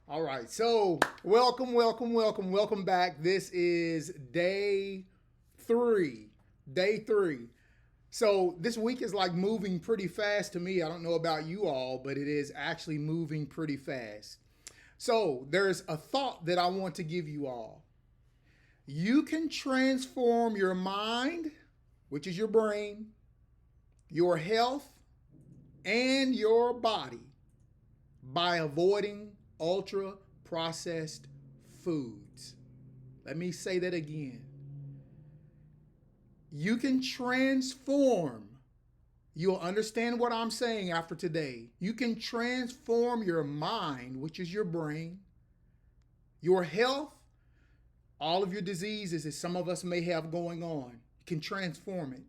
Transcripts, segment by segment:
All right. So, welcome back. This is day three. Day three. So, this week is like moving pretty fast to me. I don't know about you all, but it is actually moving pretty fast. So, there's a thought that I want to give you all. You can transform your mind, which is your brain, your health, and your body by avoiding ultra processed foods. Let me say that again. You can transform. You'll understand what I'm saying after today. You can transform your mind, which is your brain, your health, all of your diseases that some of us may have going on. You can transform it.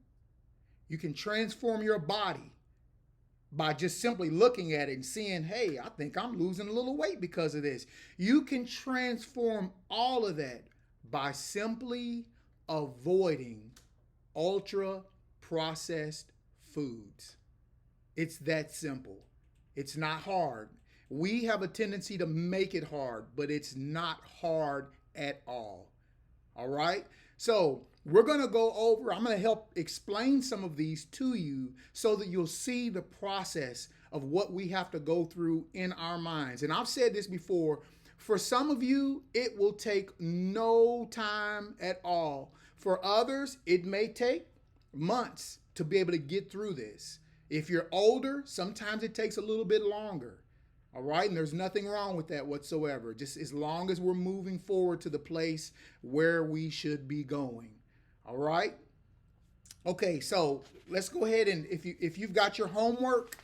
You can transform your body by just simply looking at it and seeing, hey, I think I'm losing a little weight because of this. You can transform all of that by simply avoiding ultra processed foods. It's that simple. It's not hard. We have a tendency to make it hard, but it's not hard at all. All right? So, we're going to go over, I'm going to help explain some of these to you so that you'll see the process of what we have to go through in our minds. And I've said this before, for some of you, it will take no time at all. For others, it may take months to be able to get through this. If you're older, sometimes it takes a little bit longer. All right, and there's nothing wrong with that whatsoever. Just as long as we're moving forward to the place where we should be going. All right. Okay, so let's go ahead and if you've got your homework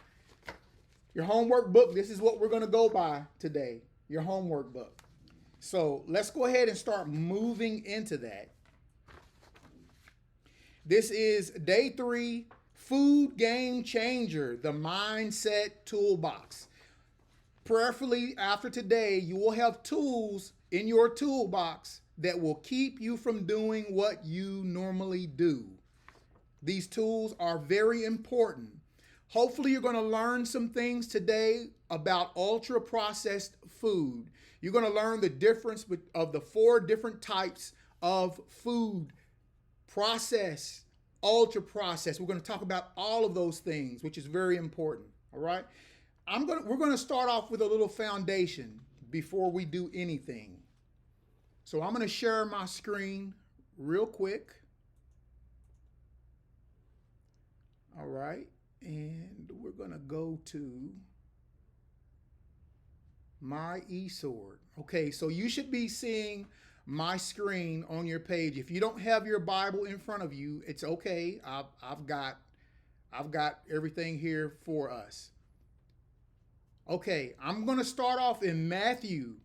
book, this is what we're going to go by today. Your homework book. So let's go ahead and start moving into that. This is day 3, Food Game Changer, the Mindset Toolbox. Prayerfully, after today, you will have tools in your toolbox that will keep you from doing what you normally do. These tools are very important. Hopefully, you're going to learn some things today about ultra processed food. You're going to learn the difference of the 4 different types of food: processed, ultra processed. We're going to talk about all of those things, which is very important. All right. We're going to start off with a little foundation before we do anything. So I'm going to share my screen real quick. All right. And we're going to go to my eSword. Okay, so you should be seeing my screen on your page. If you don't have your Bible in front of you, it's okay. I've got everything here for us. Okay, I'm going to start off in Matthew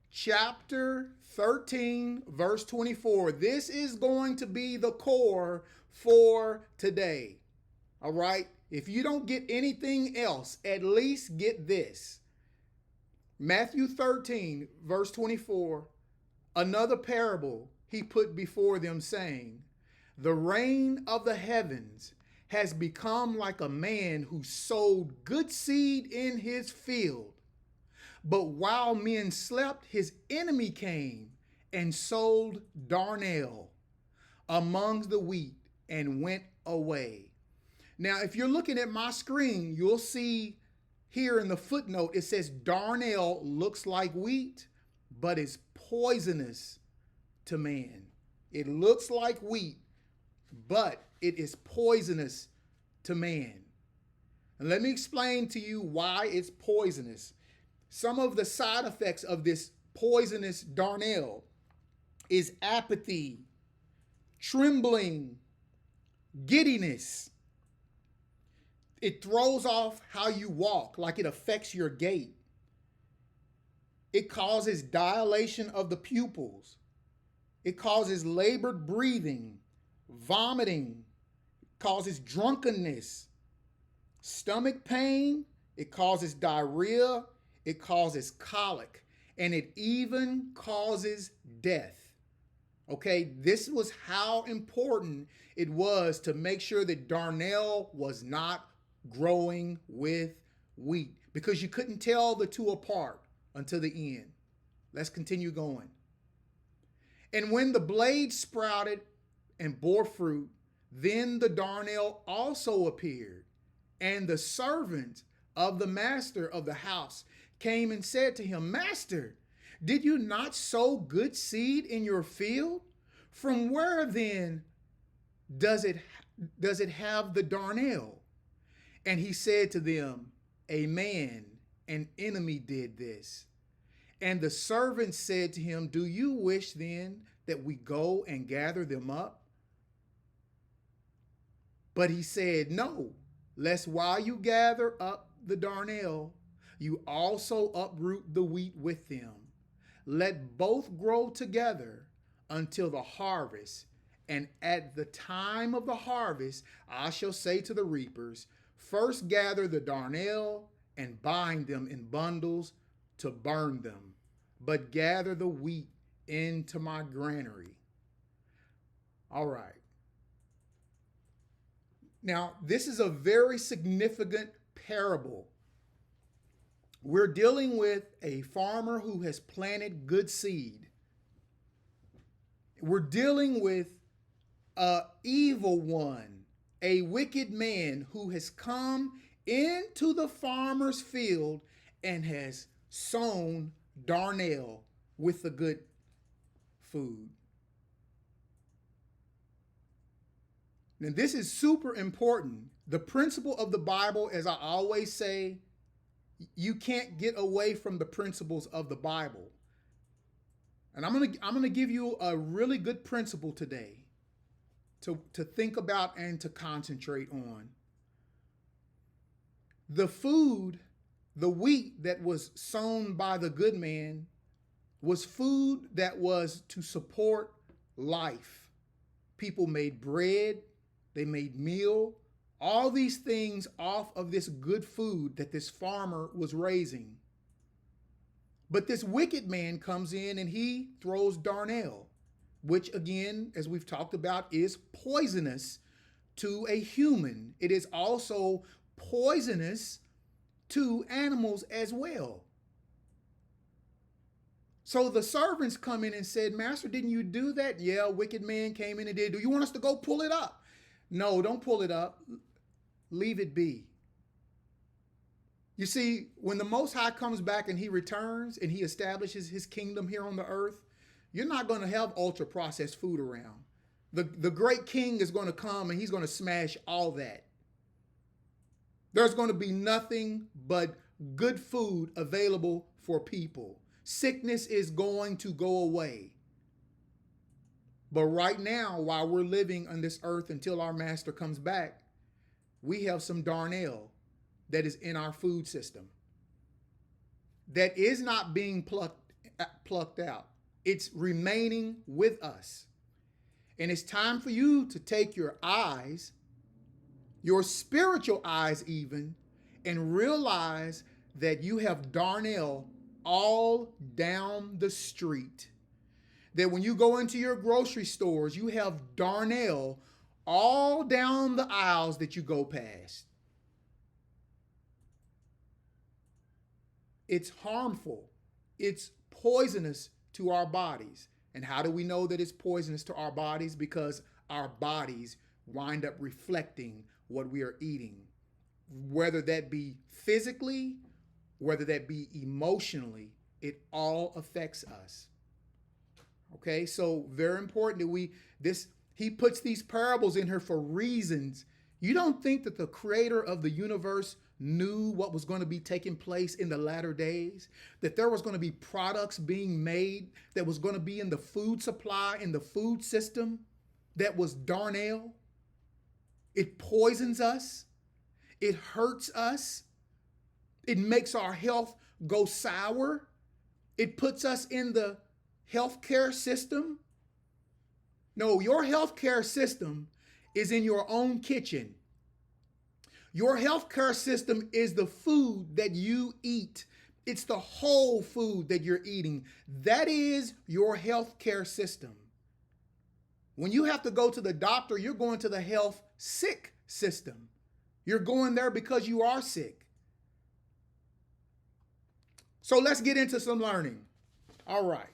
chapter 13, verse 24. This is going to be the core for today. All right? If you don't get anything else, at least get this. Matthew 13, verse 24. Another parable he put before them, saying, the reign of the heavens has become like a man who sowed good seed in his field. But while men slept, his enemy came and sowed darnel among the wheat and went away. Now, if you're looking at my screen, you'll see here in the footnote, it says darnel looks like wheat, but is poisonous to man. It looks like wheat, but it is poisonous to man. And let me explain to you why it's poisonous. Some of the side effects of this poisonous darnel is apathy, trembling, giddiness. It throws off how you walk, like it affects your gait. It causes dilation of the pupils. It causes labored breathing, vomiting, causes drunkenness, stomach pain, it causes diarrhea, it causes colic, and it even causes death. Okay, this was how important it was to make sure that darnel was not growing with wheat, because you couldn't tell the two apart. until the end. Let's continue going. And when the blade sprouted and bore fruit, then the darnel also appeared. And the servant of the master of the house came and said to him, Master, did you not sow good seed in your field? From where then does it have the darnel? And he said to them, A man, an enemy, did this. And the servant said to him, Do you wish then that we go and gather them up? But he said, No, lest while you gather up the darnel, you also uproot the wheat with them. Let both grow together until the harvest. And at the time of the harvest, I shall say to the reapers, First gather the darnel and bind them in bundles to burn them, but gather the wheat into my granary. All right. Now, this is a very significant parable. We're dealing with a farmer who has planted good seed. We're dealing with an evil one, a wicked man who has come into the farmer's field and has sown darnel with the good food. Now, this is super important. The principle of the Bible, as I always say, you can't get away from the principles of the Bible. And I'm gonna give you a really good principle today to think about and to concentrate on. The food, the wheat that was sown by the good man was food that was to support life. People made bread, they made meal, all these things off of this good food that this farmer was raising. But this wicked man comes in and he throws darnel, which again, as we've talked about, is poisonous to a human. It is also poisonous to animals as well. So the servants come in and said, Master, didn't you do that? Yeah, a wicked man came in and did. Do you want us to go pull it up? No, don't pull it up. Leave it be. You see, when the Most High comes back and he returns and he establishes his kingdom here on the earth, you're not going to have ultra processed food around. The great king is going to come and he's going to smash all that. There's going to be nothing but good food available for people. Sickness is going to go away. But right now, while we're living on this earth until our master comes back, we have some darnel that is in our food system that is not being plucked out. It's remaining with us. And it's time for you to take your eyes, your spiritual eyes even, and realize that you have darnel all down the street. That when you go into your grocery stores, you have darnel all down the aisles that you go past. It's harmful. It's poisonous to our bodies. And how do we know that it's poisonous to our bodies? Because our bodies wind up reflecting what we are eating, whether that be physically, whether that be emotionally, it all affects us. Okay, so very important that he puts these parables in here for reasons. You don't think that the creator of the universe knew what was going to be taking place in the latter days, that there was going to be products being made that was going to be in the food supply, in the food system, that was darnel? It poisons us. It hurts us. It makes our health go sour. It puts us in the healthcare system. No, your healthcare system is in your own kitchen. Your healthcare system is the food that you eat. It's the whole food that you're eating. That is your healthcare system. When you have to go to the doctor, you're going to the health sick system. You're going there because you are sick. So let's get into some learning. All right.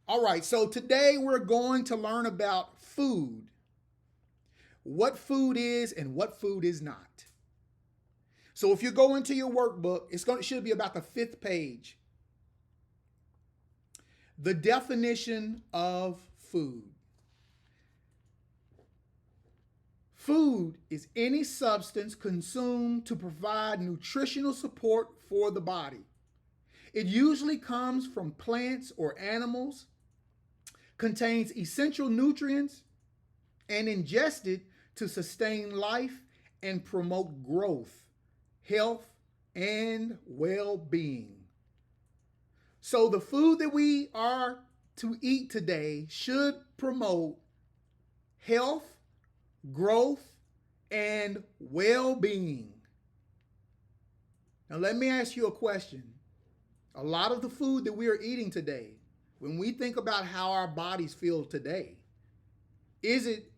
All right. So today we're going to learn about food, what food is and what food is not. So if you go into your workbook, it should be about the 5th page. The definition of food. Food is any substance consumed to provide nutritional support for the body. It usually comes from plants or animals, contains essential nutrients, and ingested to sustain life and promote growth, health, and well-being. So the food that we are to eat today should promote health, growth, and well-being. Now let me ask you a question. A lot of the food that we are eating today, when we think about how our bodies feel today, is it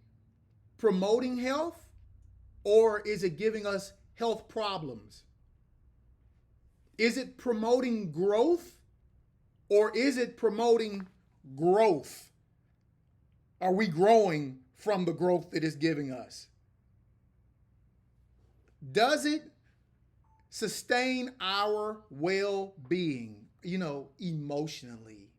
promoting health or is it giving us health problems? Is it promoting growth or is it promoting growth? Are we growing from the growth it is giving us? Does it sustain our well-being, emotionally,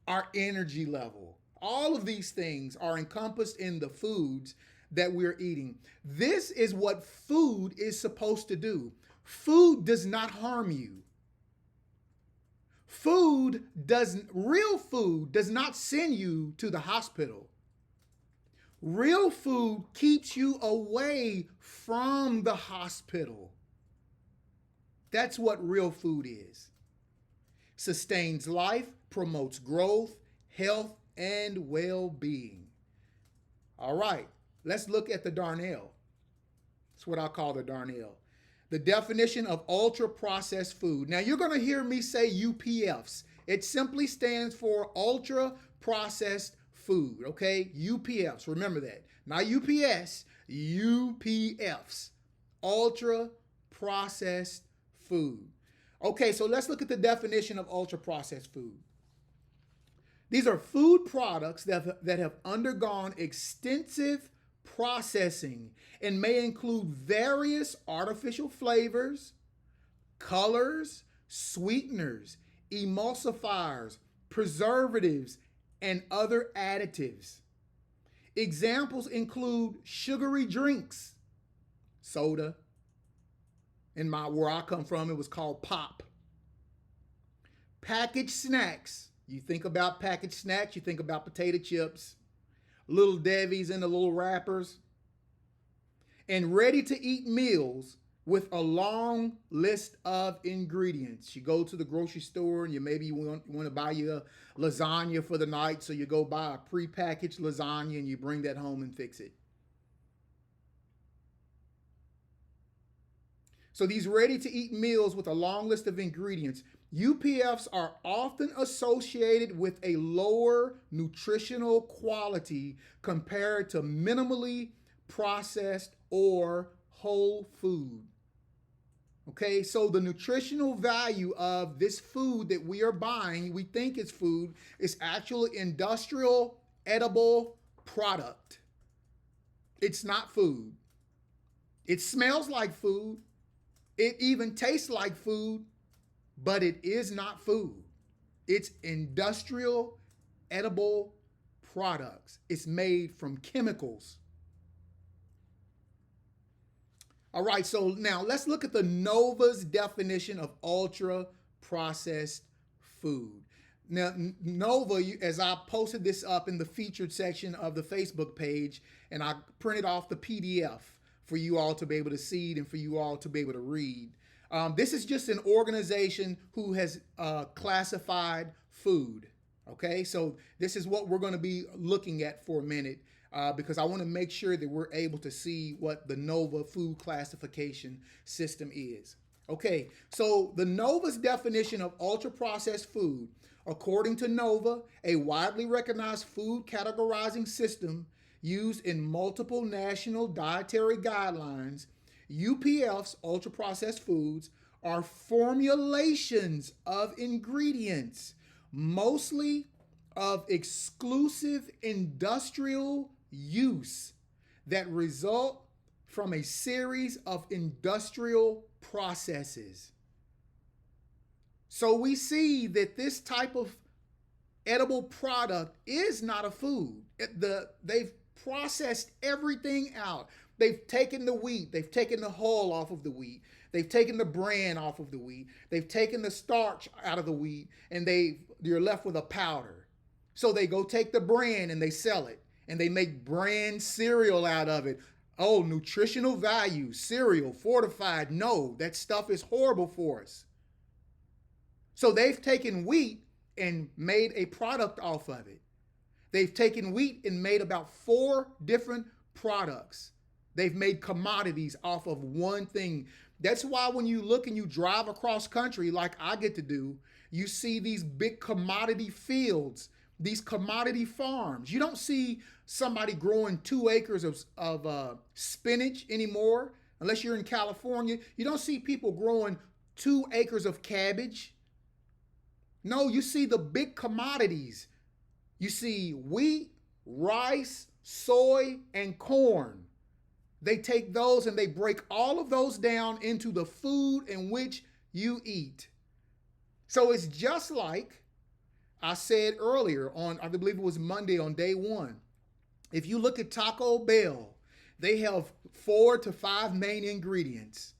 our energy level? All of these things are encompassed in the foods that we're eating. This is what food is supposed to do. Food does not harm you. Real food does not send you to the hospital. Real food keeps you away from the hospital. That's what real food is. Sustains life, promotes growth, health, and well-being. All right, let's look at the Darnell. That's what I call the Darnell. The definition of ultra-processed food. Now, you're going to hear me say UPFs. It simply stands for ultra-processed food, okay? UPFs, remember that. Not UPS, UPFs. Ultra-processed food. Okay, so let's look at the definition of ultra-processed food. These are food products that have undergone extensive processing and may include various artificial flavors, colors, sweeteners, emulsifiers, preservatives, and other additives. Examples include sugary drinks, soda. Where I come from, it was called pop. Packaged snacks. You think about packaged snacks, you think about potato chips, Little Debbie's in the little wrappers, and ready-to-eat meals with a long list of ingredients. You go to the grocery store and you want to buy you a lasagna for the night, so you go buy a prepackaged lasagna and you bring that home and fix it. So these ready-to-eat meals with a long list of ingredients, UPFs are often associated with a lower nutritional quality compared to minimally processed or whole food. Okay, so the nutritional value of this food that we are buying, we think it's food, is actually industrial edible product. It's not food. It smells like food. It even tastes like food, but it is not food. It's industrial edible products. It's made from chemicals. All right, so now let's look at the NOVA's definition of ultra-processed food. Now, NOVA, as I posted this up in the featured section of the Facebook page, and I printed off the PDF for you all to be able to see it and for you all to be able to read. This is just an organization who has classified food. Okay, so this is what we're going to be looking at for a minute because I want to make sure that we're able to see what the NOVA food classification system is. Okay, so the NOVA's definition of ultra-processed food, according to NOVA, a widely recognized food categorizing system used in multiple national dietary guidelines, UPFs, ultra-processed foods, are formulations of ingredients, mostly of exclusive industrial use that result from a series of industrial processes. So we see that this type of edible product is not a food. They've processed everything out. They've taken the wheat, they've taken the hull off of the wheat, they've taken the bran off of the wheat, they've taken the starch out of the wheat, and you're left with a powder. So they go take the bran and they sell it, and they make bran cereal out of it. Oh, nutritional value, cereal, fortified. No, that stuff is horrible for us. So they've taken wheat and made a product off of it. They've taken wheat and made about 4 different products. They've made commodities off of one thing. That's why when you look and you drive across country like I get to do, you see these big commodity fields, these commodity farms. You don't see somebody growing 2 acres of spinach anymore, unless you're in California. You don't see people growing 2 acres of cabbage. No, you see the big commodities. You see wheat, rice, soy, and corn. They take those and they break all of those down into the food in which you eat. So it's just like I said earlier on, I believe it was Monday on day 1. If you look at Taco Bell, they have 4 to 5 main ingredients.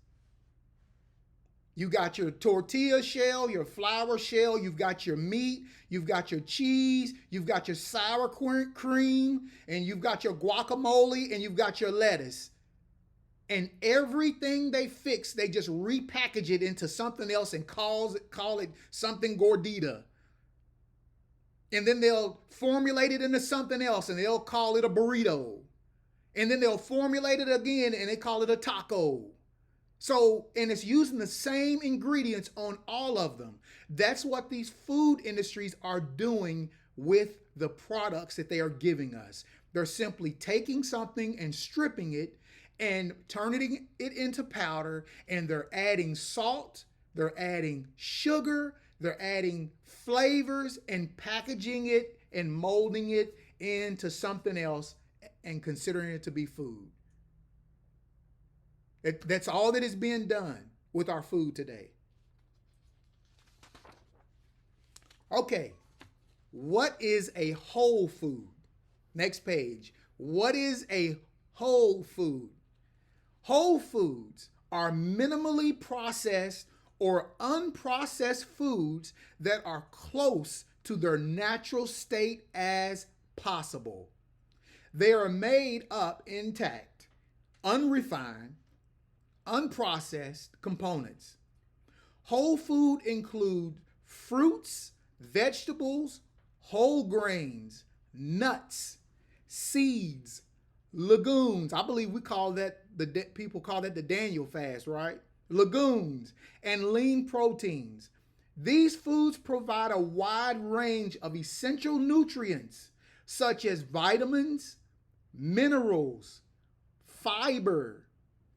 You got your tortilla shell, your flour shell, you've got your meat, you've got your cheese, you've got your sour cream, and you've got your guacamole, and you've got your lettuce. And everything they fix, they just repackage it into something else and call it something gordita. And then they'll formulate it into something else and they'll call it a burrito. And then they'll formulate it again and they call it a taco. So, and it's using the same ingredients on all of them. That's what these food industries are doing with the products that they are giving us. They're simply taking something and stripping it and turning it into powder, and they're adding salt, they're adding sugar, they're adding flavors and packaging it and molding it into something else and considering it to be food. That's all that is being done with our food today. Okay, what is a whole food? Next page. What is a whole food? Whole foods are minimally processed or unprocessed foods that are close to their natural state as possible. They are made up intact, unrefined, unprocessed components. Whole food include fruits, vegetables, whole grains, nuts, seeds, legumes. I believe we call that people call that the Daniel fast, right? Legumes and lean proteins. These foods provide a wide range of essential nutrients such as vitamins, minerals, fiber,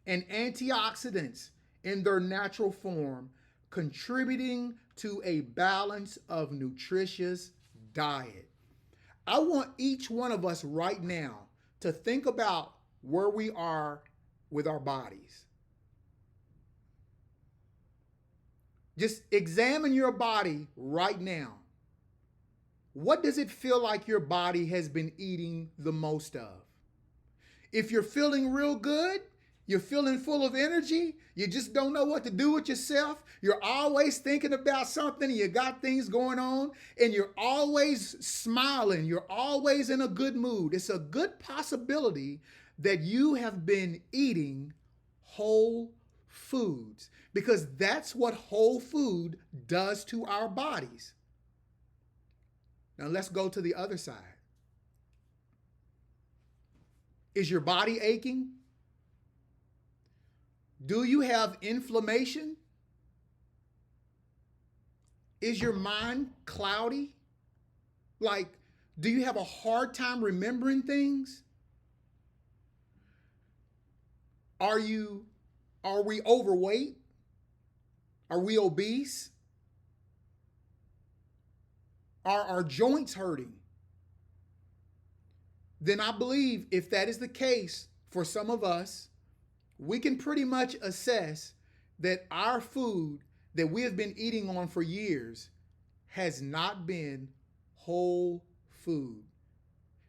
and antioxidants in their natural form, contributing to a balance of nutritious diet. I want each one of us right now to think about where we are with our bodies. Just examine your body right now. What does it feel like your body has been eating the most of? If you're feeling real good, you're feeling full of energy, you just don't know what to do with yourself, you're always thinking about something, you got things going on, and you're always smiling, you're always in a good mood, it's a good possibility that you have been eating whole foods, because that's what whole food does to our bodies. Now let's go to the other side. Is your body aching? Do you have inflammation? Is your mind cloudy? Like, do you have a hard time remembering things? Are we overweight? Are we obese? Are our joints hurting? Then I believe if that is the case for some of us, we can pretty much assess that our food that we have been eating on for years has not been whole food.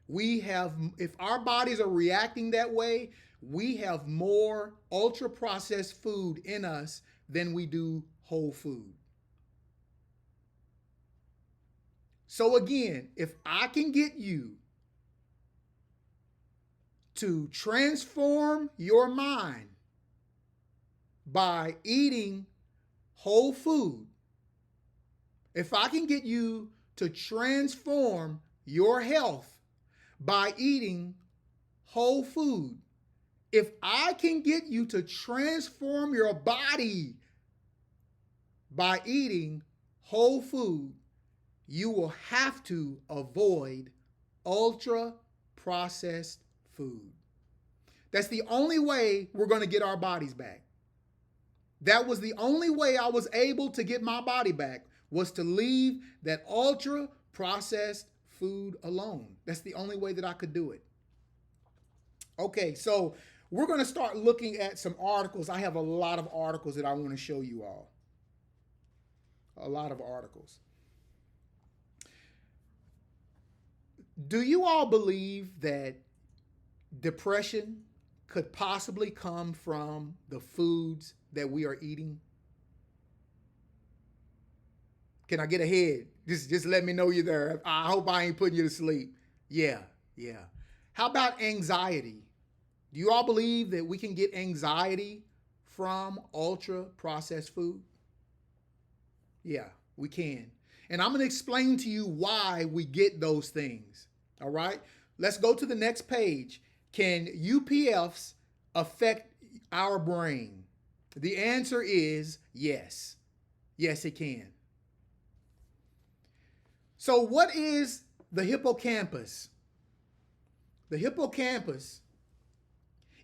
We have, if our bodies are reacting that way, we have more ultra processed food in us than we do whole food. So again, if I can get you to transform your mind by eating whole food, if I can get you to transform your health by eating whole food, if I can get you to transform your body by eating whole food, you will have to avoid ultra processed food. That's the only way we're going to get our bodies back. That was the only way I was able to get my body back, was to leave that ultra processed food alone. That's the only way that I could do it. Okay, so we're going to start looking at some articles. I have a lot of articles that I want to show you all. A lot of articles. Do you all believe that depression could possibly come from the foods that we are eating? Can I get ahead? Just let me know you're there. I hope I ain't putting you to sleep. Yeah. How about anxiety? Do you all believe that we can get anxiety from ultra processed food? Yeah, we can. And I'm going to explain to you why we get those things. All right? Let's go to the next page. Can UPFs affect our brain? The answer is yes. Yes, it can. So what is the hippocampus? The hippocampus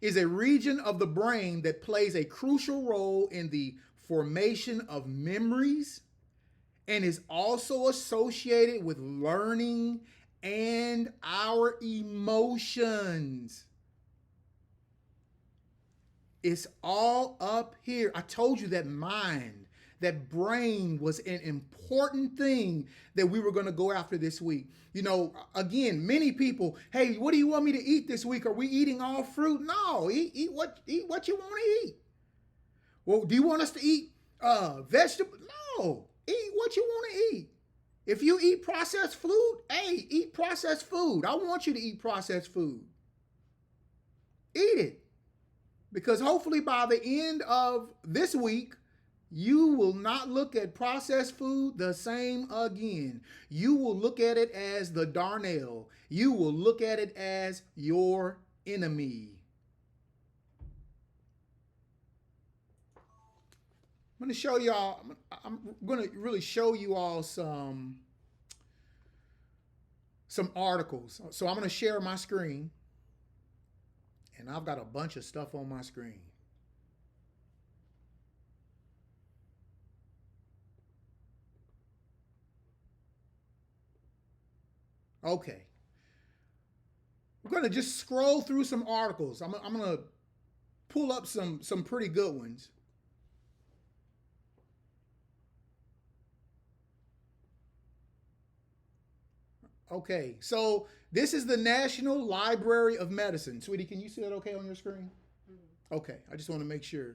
is a region of the brain that plays a crucial role in the formation of memories and is also associated with learning and our emotions. It's all up here. I told you that mind, that brain was an important thing that we were going to go after this week. You know, again, many people, hey, what do you want me to eat this week? Are we eating all fruit? No, eat what you want to eat. Well, do you want us to eat vegetables? No, eat what you want to eat. If you eat processed food, hey, eat processed food. I want you to eat processed food. Eat it. Because hopefully by the end of this week, you will not look at processed food the same again. You will look at it as the darnell. You will look at it as your enemy. I'm going to show y'all, I'm going to really show you all some articles. So I'm going to share my screen. And I've got a bunch of stuff on my screen. Okay. We're going to just scroll through some articles. I'm going to pull up some pretty good ones. Okay, so this is the National Library of Medicine. Sweetie, can you see that okay on your screen? Okay, I just want to make sure.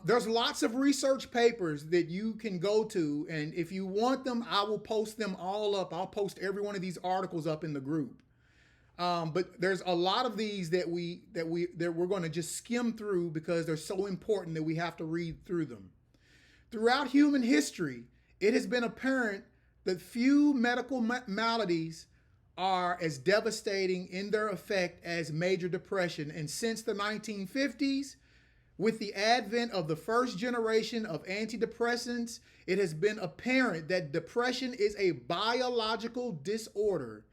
There's lots of research papers that you can go to, and if you want them, I will post them all up. I'll post every one of these articles up in the group. But there's a lot of these that we're going to just skim through because they're so important that we have to read through them. Throughout human history, it has been apparent that few medical maladies are as devastating in their effect as major depression. And since the 1950s, with the advent of the first generation of antidepressants, it has been apparent that depression is a biological disorder.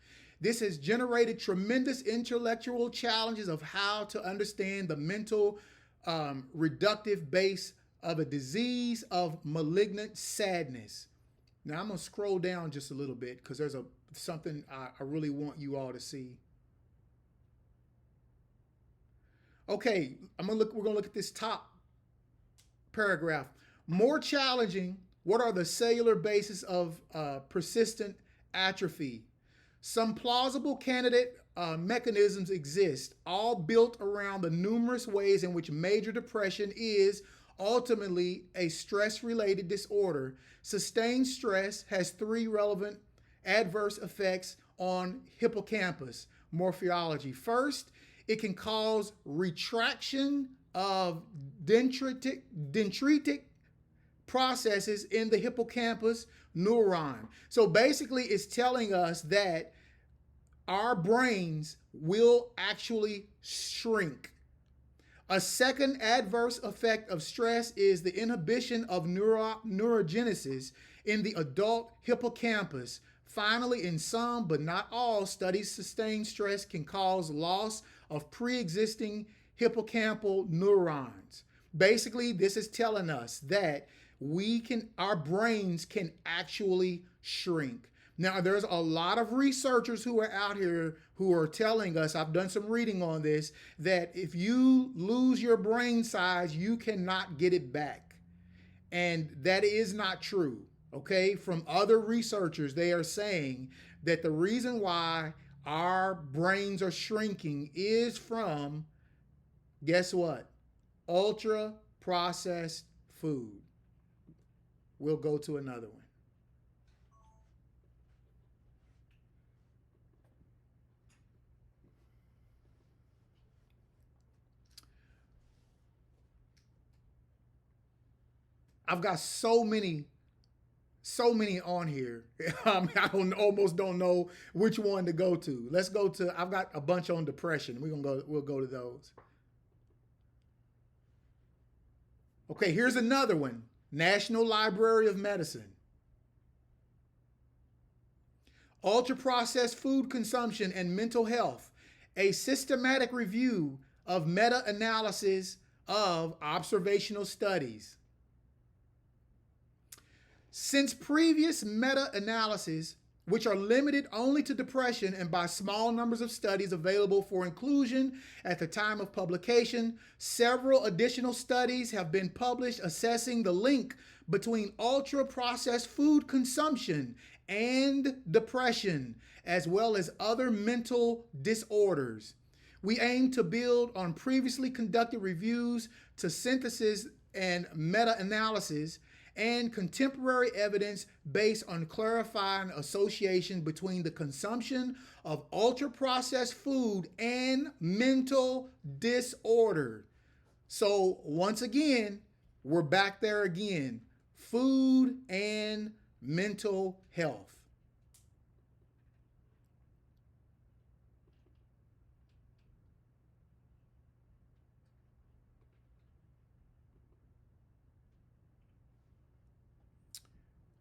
This has generated tremendous intellectual challenges of how to understand the mental reductive base of a disease of malignant sadness. Now I'm gonna scroll down just a little bit because there's something I really want you all to see. Okay, we're gonna look at this top paragraph. More challenging, what are the cellular bases of persistent atrophy? Some plausible candidate mechanisms exist, all built around the numerous ways in which major depression is ultimately a stress-related disorder. Sustained stress has three relevant adverse effects on hippocampus morphology. First, it can cause retraction of dendritic processes in the hippocampus neuron. So basically, it's telling us that our brains will actually shrink. A second adverse effect of stress is the inhibition of neurogenesis in the adult hippocampus. Finally, in some but not all studies, sustained stress can cause loss of pre-existing hippocampal neurons. Basically, this is telling us that our brains can actually shrink. Now, there's a lot of researchers who are out here who are telling us, I've done some reading on this, that if you lose your brain size, you cannot get it back. And that is not true, okay? From other researchers, they are saying that the reason why our brains are shrinking is from, guess what? Ultra processed food. We'll go to another one. I've got so many on here. I almost don't know which one to go to. Let's go to, I've got a bunch on depression. We'll go to those. Okay, here's another one. National Library of Medicine. Ultra-processed food consumption and mental health. A systematic review of meta-analysis of observational studies. Since previous meta-analyses, which are limited only to depression and by small numbers of studies available for inclusion at the time of publication, several additional studies have been published assessing the link between ultra-processed food consumption and depression, as well as other mental disorders. We aim to build on previously conducted reviews to synthesis and meta-analysis and contemporary evidence based on clarifying association between the consumption of ultra-processed food and mental disorder. So once again, we're back there again. Food and mental health.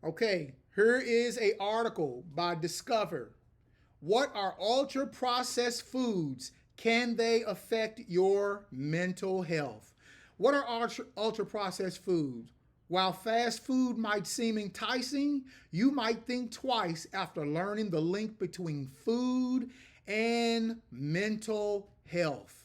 Okay, here is an article by Discover. What are ultra-processed foods? Can they affect your mental health? What are ultra-processed foods? While fast food might seem enticing, you might think twice after learning the link between food and mental health.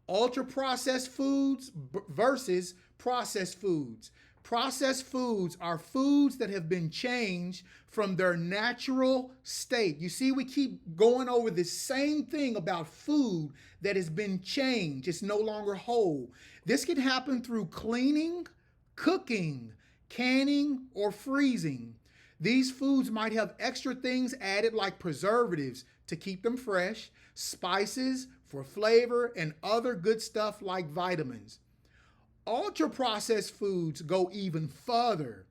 Ultra-processed foods versus processed foods. Processed foods are foods that have been changed from their natural state. You see, we keep going over the same thing about food that has been changed. It's no longer whole. This can happen through cleaning, cooking, canning, or freezing. These foods might have extra things added like preservatives to keep them fresh, spices for flavor, and other good stuff like vitamins. Ultra-processed foods go even further.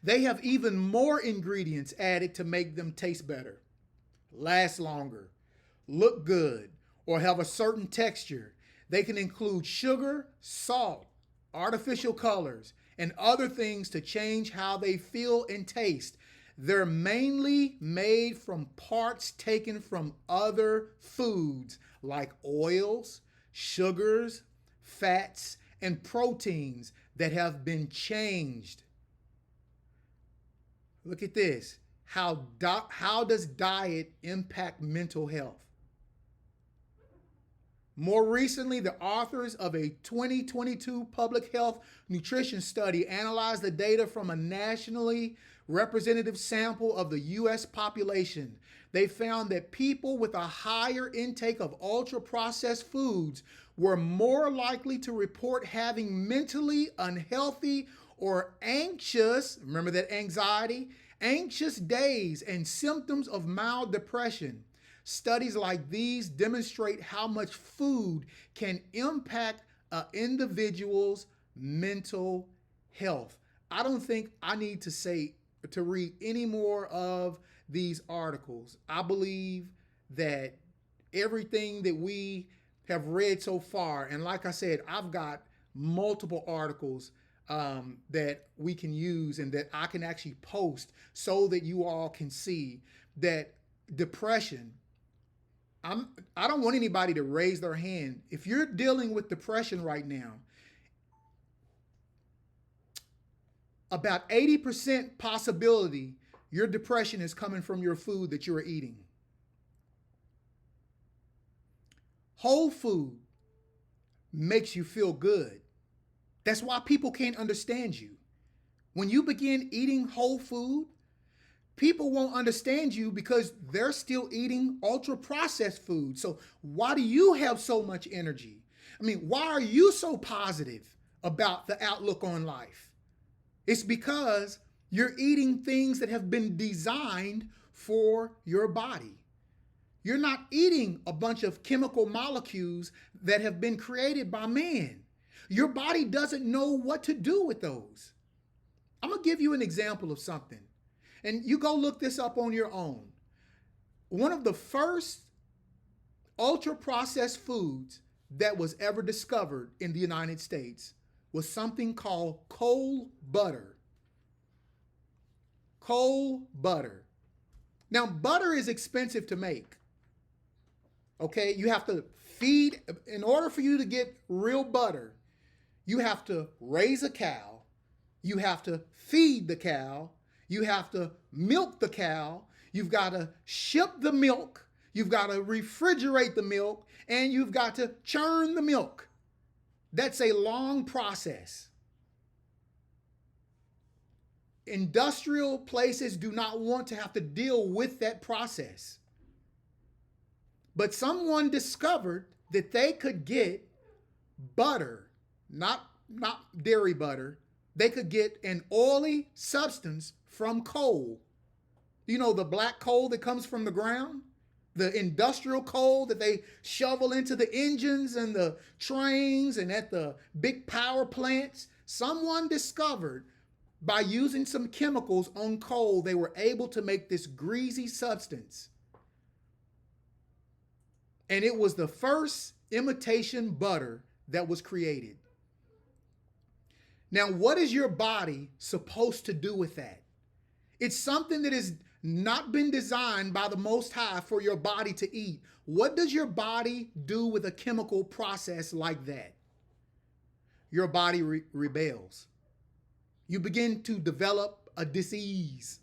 They have even more ingredients added to make them taste better, last longer, look good, or have a certain texture. They can include sugar, salt, artificial colors, and other things to change how they feel and taste. They're mainly made from parts taken from other foods like oils, sugars, fats, and proteins that have been changed. Look at this. How does diet impact mental health? More recently, the authors of a 2022 public health nutrition study analyzed the data from a nationally representative sample of the U.S. population. They found that people with a higher intake of ultra-processed foods were more likely to report having mentally unhealthy or anxious, remember that anxiety, anxious days and symptoms of mild depression. Studies like these demonstrate how much food can impact an individual's mental health. I don't think I need to read any more of these articles. I believe that everything that we have read so far, and like I said, I've got multiple articles that we can use and that I can actually post so that you all can see that depression, I don't want anybody to raise their hand. If you're dealing with depression right now, about 80% possibility your depression is coming from your food that you're eating. Whole food makes you feel good. That's why people can't understand you. When you begin eating whole food, people won't understand you because they're still eating ultra-processed food. So why do you have so much energy? I mean, why are you so positive about the outlook on life? It's because you're eating things that have been designed for your body. You're not eating a bunch of chemical molecules that have been created by man. Your body doesn't know what to do with those. I'm going to give you an example of something. And you go look this up on your own. One of the first ultra-processed foods that was ever discovered in the United States was something called coal butter. Coal butter. Now, butter is expensive to make. Okay, you have to feed, in order for you to get real butter, you have to raise a cow, you have to feed the cow, you have to milk the cow, you've got to ship the milk, you've got to refrigerate the milk, and you've got to churn the milk. That's a long process. Industrial places do not want to have to deal with that process. But someone discovered that they could get butter, not dairy butter. They could get an oily substance from coal. You know, the black coal that comes from the ground? The industrial coal that they shovel into the engines and the trains and at the big power plants. Someone discovered by using some chemicals on coal, they were able to make this greasy substance. And it was the first imitation butter that was created. Now, what is your body supposed to do with that? It's something that has not been designed by the Most High for your body to eat. What does your body do with a chemical process like that? Your body rebels. You begin to develop a disease.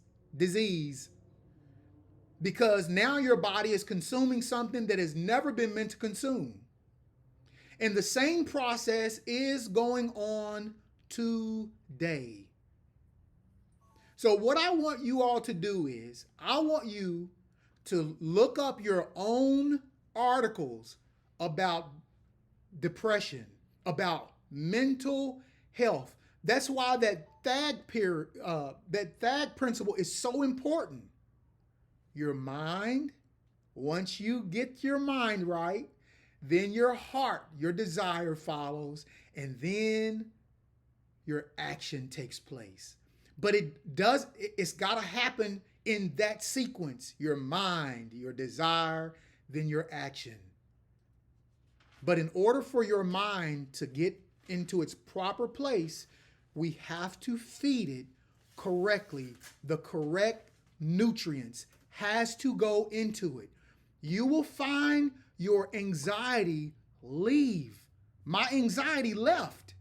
Because now your body is consuming something that has never been meant to consume. And the same process is going on today. So what I want you all to do is, I want you to look up your own articles about depression, about mental health. That's why that THAG principle is so important. Your mind, once you get your mind right, then your heart, your desire follows, and then your action takes place. But it's got to happen in that sequence. Your mind, your desire, then your action. But in order for your mind to get into its proper place, we have to feed it correctly. The correct nutrients has to go into it. You will find your anxiety leave My anxiety left.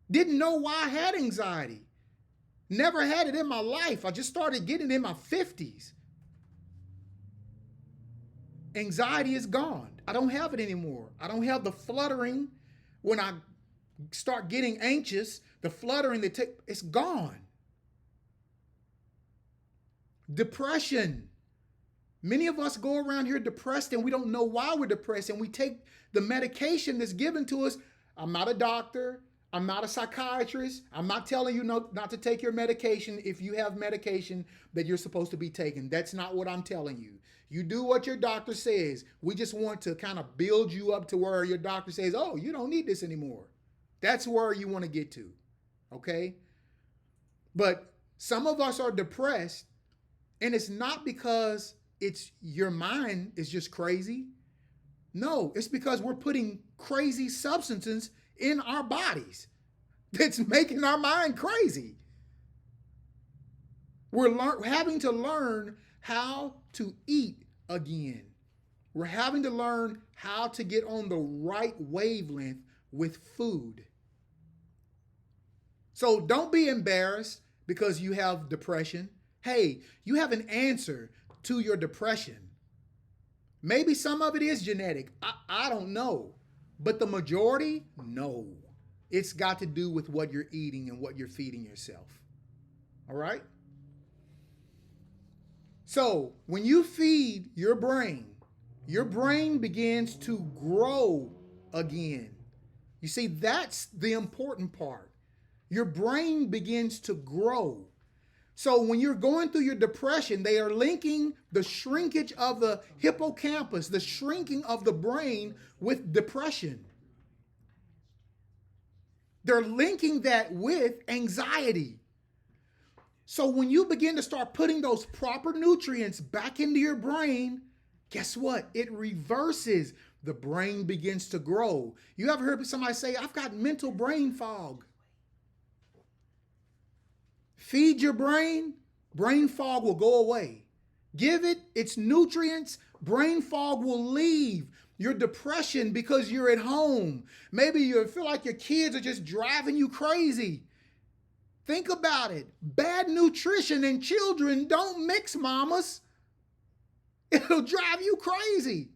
Didn't know why I had anxiety. Never had it in my life. I just started getting it in my 50s. Anxiety is gone. I don't have it anymore. I don't have the fluttering when I start getting anxious. The fluttering it's gone. Depression. Many of us go around here depressed and we don't know why we're depressed, and we take the medication that's given to us. I'm not a doctor. I'm not a psychiatrist. I'm not telling you not to take your medication if you have medication that you're supposed to be taking. That's not what I'm telling you. You do what your doctor says. We just want to kind of build you up to where your doctor says, oh, you don't need this anymore. That's where you want to get to. Okay? But some of us are depressed, and it's not because it's your mind is just crazy. No, it's because we're putting crazy substances in our bodies that's making our mind crazy. We're having to learn how to eat again. We're having to learn how to get on the right wavelength with food. So don't be embarrassed because you have depression. Hey, you have an answer to your depression. Maybe some of it is genetic. I don't know. But the majority, no. It's got to do with what you're eating and what you're feeding yourself. All right? So when you feed your brain begins to grow again. You see, that's the important part. Your brain begins to grow. So when you're going through your depression, they are linking the shrinkage of the hippocampus, the shrinking of the brain, with depression. They're linking that with anxiety. So when you begin to start putting those proper nutrients back into your brain, guess what? It reverses. The brain begins to grow. You ever heard somebody say, I've got mental brain fog? Feed your brain fog will go away. Give it its nutrients, brain fog will leave. Your depression because you're at home. Maybe you feel like your kids are just driving you crazy. Think about it. Bad nutrition and children don't mix, mamas. It'll drive you crazy.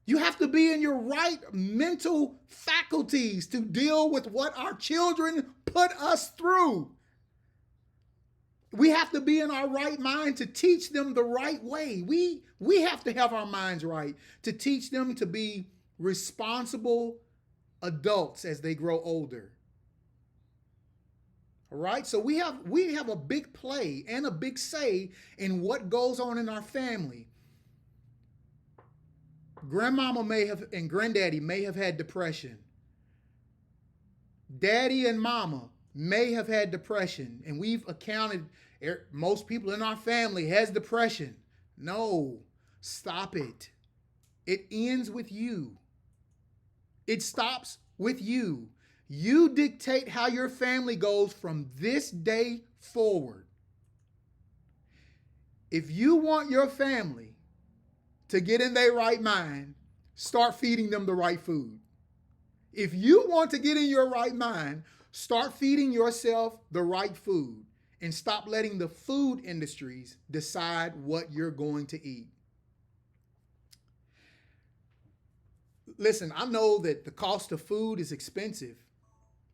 You have to be in your right mental faculties to deal with what our children put us through. We have to be in our right mind to teach them the right way. We have to have our minds right to teach them to be responsible adults as they grow older. All right? So we have a big play and a big say in what goes on in our family. Grandmama and granddaddy may have had depression. Daddy and mama may have had depression, and we've accounted most people in our family has depression. No, stop it. It ends with you. It stops with you. You dictate how your family goes from this day forward. If you want your family to get in their right mind, start feeding them the right food. If you want to get in your right mind, start feeding yourself the right food and stop letting the food industries decide what you're going to eat. Listen, I know that the cost of food is expensive,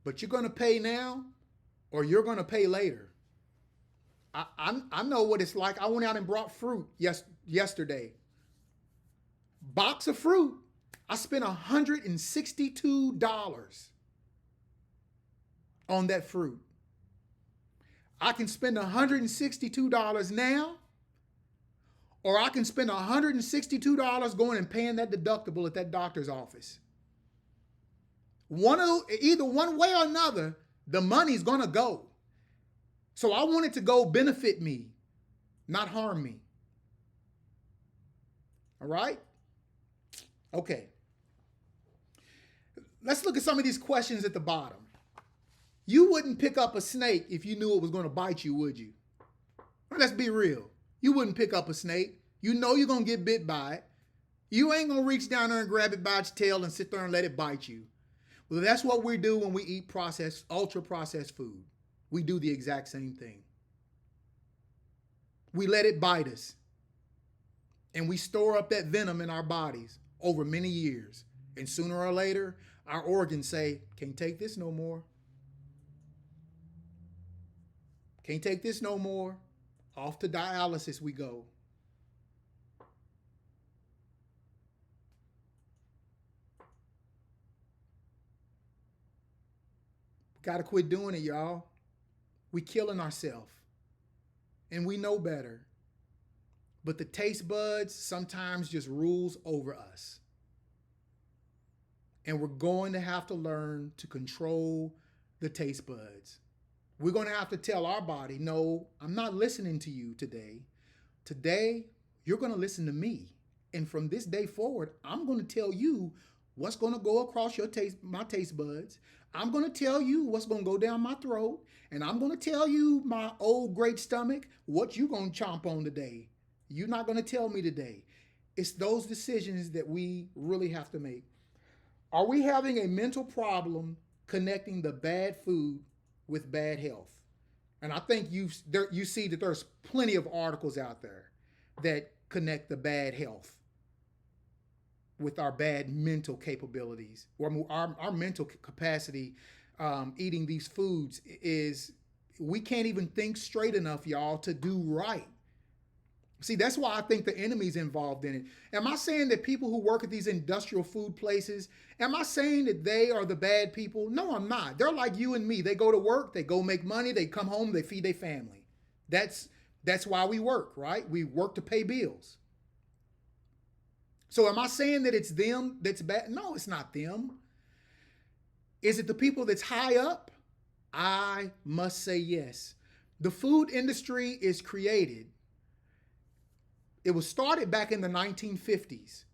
but you're going to pay now or you're going to pay later. I know what it's like. I went out and brought fruit yesterday. Box of fruit, I spent $162 on that fruit. I can spend $162 now, or I can spend $162 going and paying that deductible at that doctor's office. Either one way or another, the money's going to go. So I want it to go benefit me, not harm me. All right? Okay. Let's look at some of these questions at the bottom. You wouldn't pick up a snake if you knew it was going to bite you, would you? Let's be real. You wouldn't pick up a snake. You know you're going to get bit by it. You ain't going to reach down there and grab it by its tail and sit there and let it bite you. Well, that's what we do when we eat processed, ultra processed food. We do the exact same thing. We let it bite us, and we store up that venom in our bodies over many years. And sooner or later, our organs say, can't take this no more. Can't take this no more. Off to dialysis we go. Got to quit doing it, y'all. We killing ourselves. And we know better. But the taste buds sometimes just rules over us. And we're going to have to learn to control the taste buds. We're going to have to tell our body, no, I'm not listening to you today. Today, you're going to listen to me. And from this day forward, I'm going to tell you what's going to go across my taste buds. I'm going to tell you what's going to go down my throat. And I'm going to tell you, my old great stomach, what you going to chomp on today. You're not going to tell me today. It's those decisions that we really have to make. Are we having a mental problem connecting the bad food with bad health? And I think you see that there's plenty of articles out there that connect the bad health with our bad mental capabilities, or our mental capacity. Eating these foods is, we can't even think straight enough, y'all, to do right. See, that's why I think the enemy's involved in it. Am I saying that people who work at these industrial food places, am I saying that they are the bad people? No, I'm not. They're like you and me. They go to work, they go make money, they come home, they feed their family. That's why we work, right? We work to pay bills. So am I saying that it's them that's bad? No, it's not them. Is it the people that's high up? I must say yes. The food industry is created. It was started back in the 1950s,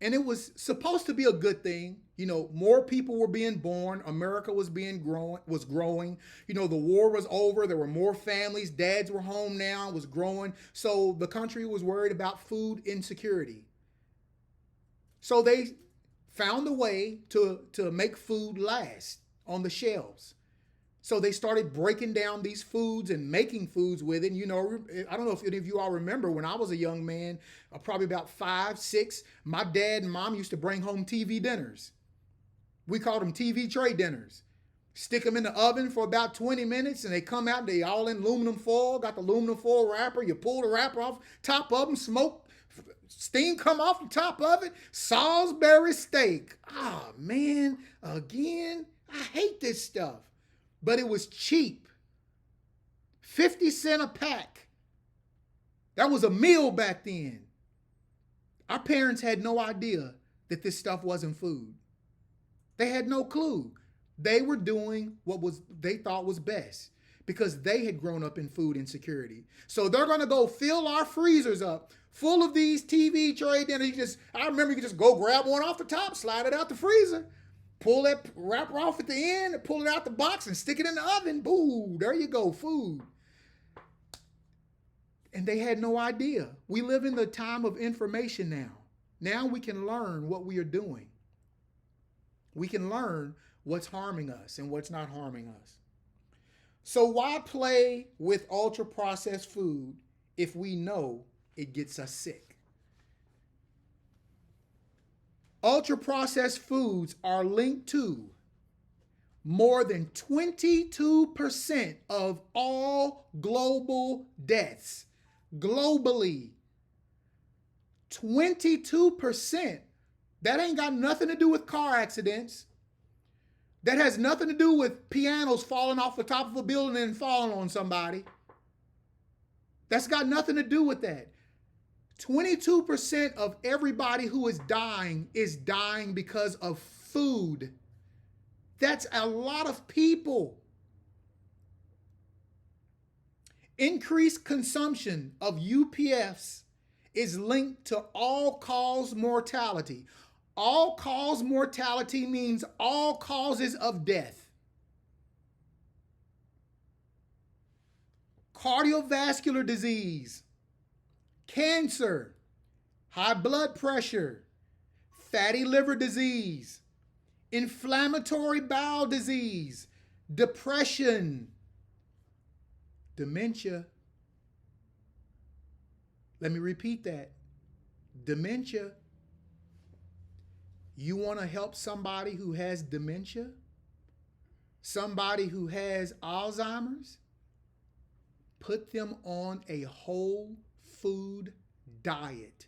and it was supposed to be a good thing. You know, more people were being born. America was growing. You know, the war was over. There were more families. Dads were home now. It was growing. So the country was worried about food insecurity. So they found a way to make food last on the shelves. So they started breaking down these foods and making foods with it. And, you know, I don't know if any of you all remember when I was a young man, probably about 5, 6, my dad and mom used to bring home TV dinners. We called them TV tray dinners. Stick them in the oven for about 20 minutes and they come out, they all in aluminum foil, got the aluminum foil wrapper. You pull the wrapper off top of them, smoke, steam come off the top of it, Salisbury steak. Ah, man, again, I hate this stuff. But it was cheap. 50 cents a pack. That was a meal back then. Our parents had no idea that this stuff wasn't food. They had no clue. They were doing what they thought was best because they had grown up in food insecurity. So they're going to go fill our freezers up full of these TV tray dinners. I remember you could just go grab one off the top, slide it out the freezer. Pull that wrapper off at the end and pull it out the box and stick it in the oven. Boo, there you go, food. And they had no idea. We live in the time of information now. Now we can learn what we are doing. We can learn what's harming us and what's not harming us. So why play with ultra-processed food if we know it gets us sick? Ultra-processed foods are linked to more than 22% of all global deaths. Globally. 22%. That ain't got nothing to do with car accidents. That has nothing to do with pianos falling off the top of a building and falling on somebody. That's got nothing to do with that. 22% of everybody who is dying because of food. That's a lot of people. Increased consumption of UPFs is linked to all-cause mortality. All-cause mortality means all causes of death. Cardiovascular disease, cancer, high blood pressure, fatty liver disease, inflammatory bowel disease, depression, dementia. Let me repeat that. Dementia. You want to help somebody who has dementia? Somebody who has Alzheimer's? Put them on a whole food diet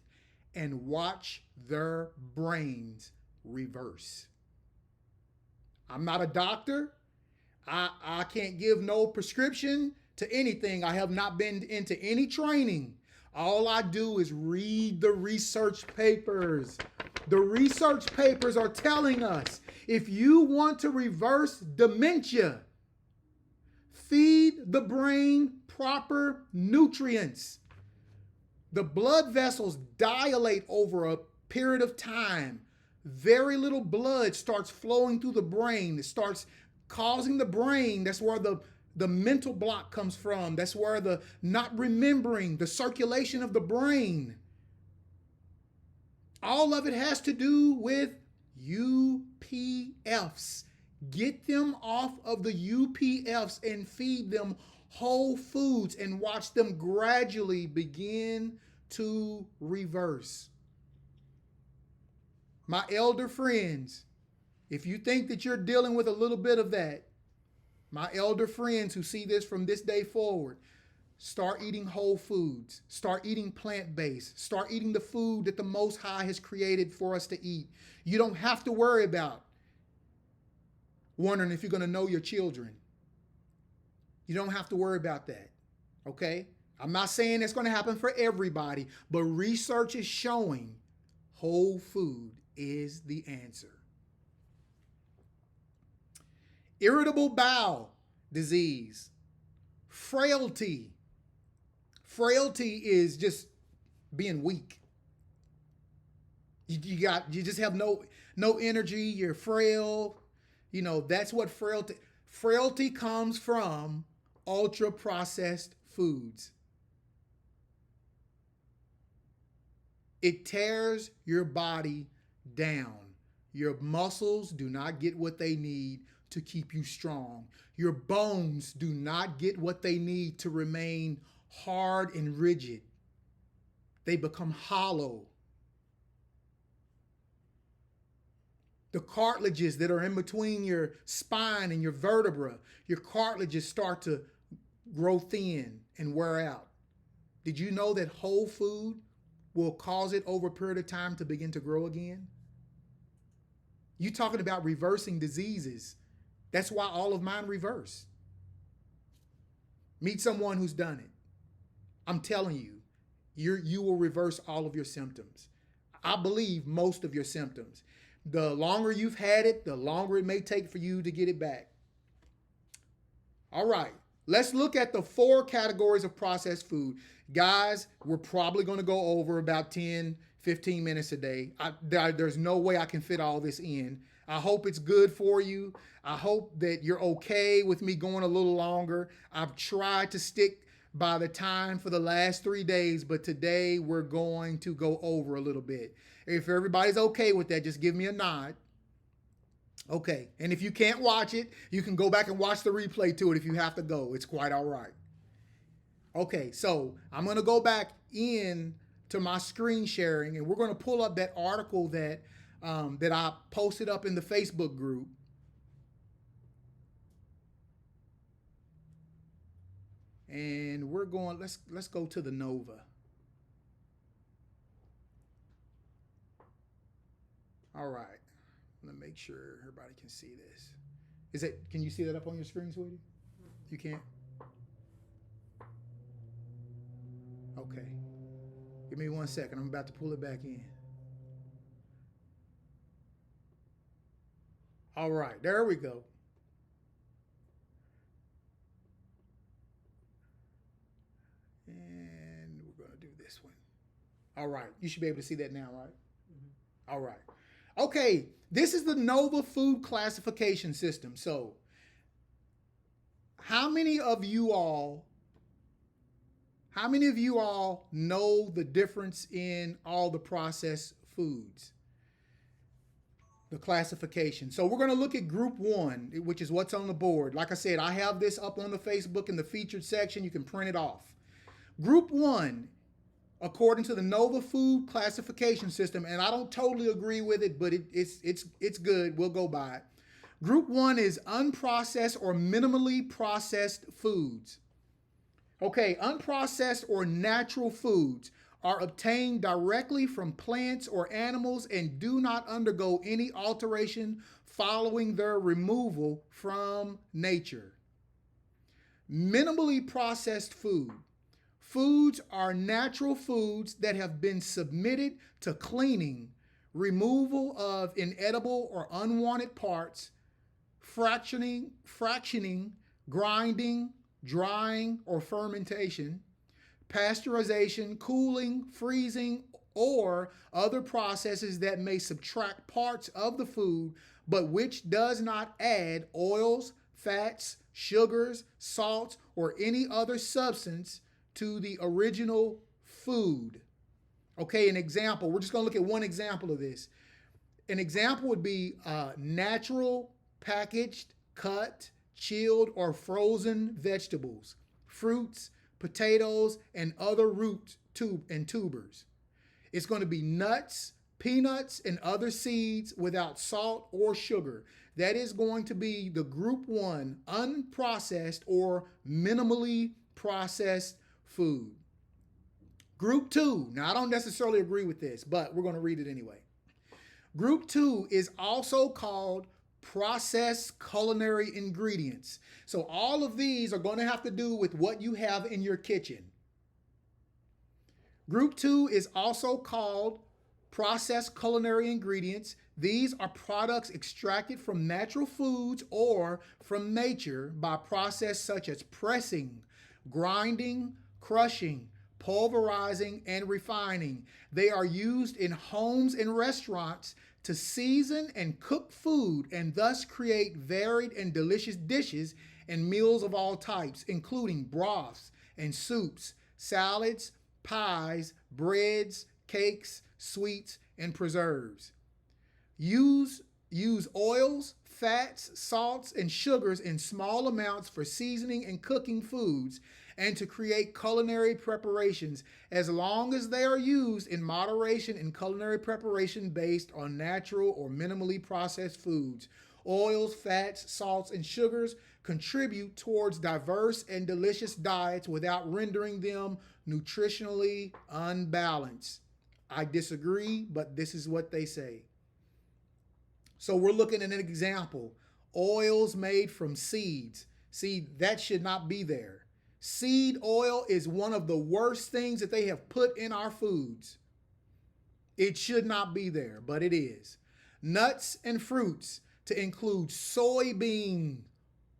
and watch their brains reverse. I'm not a doctor. I can't give no prescription to anything. I have not been into any training. All I do is read the research papers. The research papers are telling us if you want to reverse dementia, feed the brain proper nutrients. The blood vessels dilate over a period of time. Very little blood starts flowing through the brain. It starts causing the brain, that's where the mental block comes from. That's where the not remembering, the circulation of the brain. All of it has to do with UPFs. Get them off of the UPFs and feed them whole foods and watch them gradually begin to reverse. My elder friends, if you think that you're dealing with a little bit of that, my elder friends who see this from this day forward, start eating whole foods. Start eating plant-based. Start eating the food that the Most High has created for us to eat. You don't have to worry about wondering if you're going to know your children. You don't have to worry about that, okay? I'm not saying it's going to happen for everybody, but research is showing whole food is the answer. Irritable bowel disease, frailty. Frailty is just being weak. You just have no energy. You're frail. You know, that's what frailty comes from ultra processed foods. It tears your body down. Your muscles do not get what they need to keep you strong. Your bones do not get what they need to remain hard and rigid. They become hollow. The cartilages that are in between your spine and your vertebra, your cartilages start to grow thin and wear out. Did you know that whole food will cause it over a period of time to begin to grow again? You talking about reversing diseases. That's why all of mine reverse. Meet someone who's done it. I'm telling you, you will reverse all of your symptoms. I believe most of your symptoms. The longer you've had it, the longer it may take for you to get it back. All right, let's look at the 4 categories of processed food. Guys, we're probably going to go over about 10, 15 minutes a day. There's no way I can fit all this in. I hope it's good for you. I hope that you're okay with me going a little longer. I've tried to stick by the time for the last 3 days, but today we're going to go over a little bit. If everybody's okay with that, just give me a nod. Okay, and if you can't watch it, you can go back and watch the replay to it if you have to go. It's quite all right. Okay, so I'm going to go back in to my screen sharing, and we're going to pull up that article that I posted up in the Facebook group. And we're going, let's go to the Nova. All right. Let me make sure everybody can see this. Can you see that up on your screen, sweetie? You can't? Okay. Give me 1 second. I'm about to pull it back in. All right. There we go. And we're going to do this one. All right. You should be able to see that now, right? Mm-hmm. All right. Okay. This is the Nova food classification system. So, how many of you all know the difference in all the processed foods? the classification. So we're going to look at group 1, which is what's on the board. Like I said, I have this up on the Facebook in the featured section. You can print it off. Group 1, according to the Nova Food classification system, and I don't totally agree with it, but it's good. We'll go by it. Group 1 is unprocessed or minimally processed foods. Okay, unprocessed or natural foods are obtained directly from plants or animals and do not undergo any alteration following their removal from nature. Minimally processed food. Foods are natural foods that have been submitted to cleaning, removal of inedible or unwanted parts, fractioning, grinding, drying, or fermentation, pasteurization, cooling, freezing, or other processes that may subtract parts of the food, but which does not add oils, fats, sugars, salts, or any other substance to the original food. Okay, an example. We're just going to look at one example of this. An example would be natural, packaged, cut, chilled, or frozen vegetables, fruits, potatoes, and other roots and tubers. It's going to be nuts, peanuts, and other seeds without salt or sugar. That is going to be the group 1, unprocessed or minimally processed food. Group 2, now I don't necessarily agree with this, but we're going to read it anyway. Group 2 is also called processed culinary ingredients. So all of these are going to have to do with what you have in your kitchen. Group 2 is also called processed culinary ingredients. These are products extracted from natural foods or from nature by process such as pressing, grinding, crushing, pulverizing, and refining. They are used in homes and restaurants to season and cook food and thus create varied and delicious dishes and meals of all types, including broths and soups, salads, pies, breads, cakes, sweets, and preserves. Use oils, fats, salts, and sugars in small amounts for seasoning and cooking foods and to create culinary preparations, as long as they are used in moderation in culinary preparation based on natural or minimally processed foods. Oils, fats, salts, and sugars contribute towards diverse and delicious diets without rendering them nutritionally unbalanced. I disagree, but this is what they say. So we're looking at an example. Oils made from seeds. See, that should not be there. Seed oil is one of the worst things that they have put in our foods. It should not be there, but it is. Nuts and fruits to include soybean,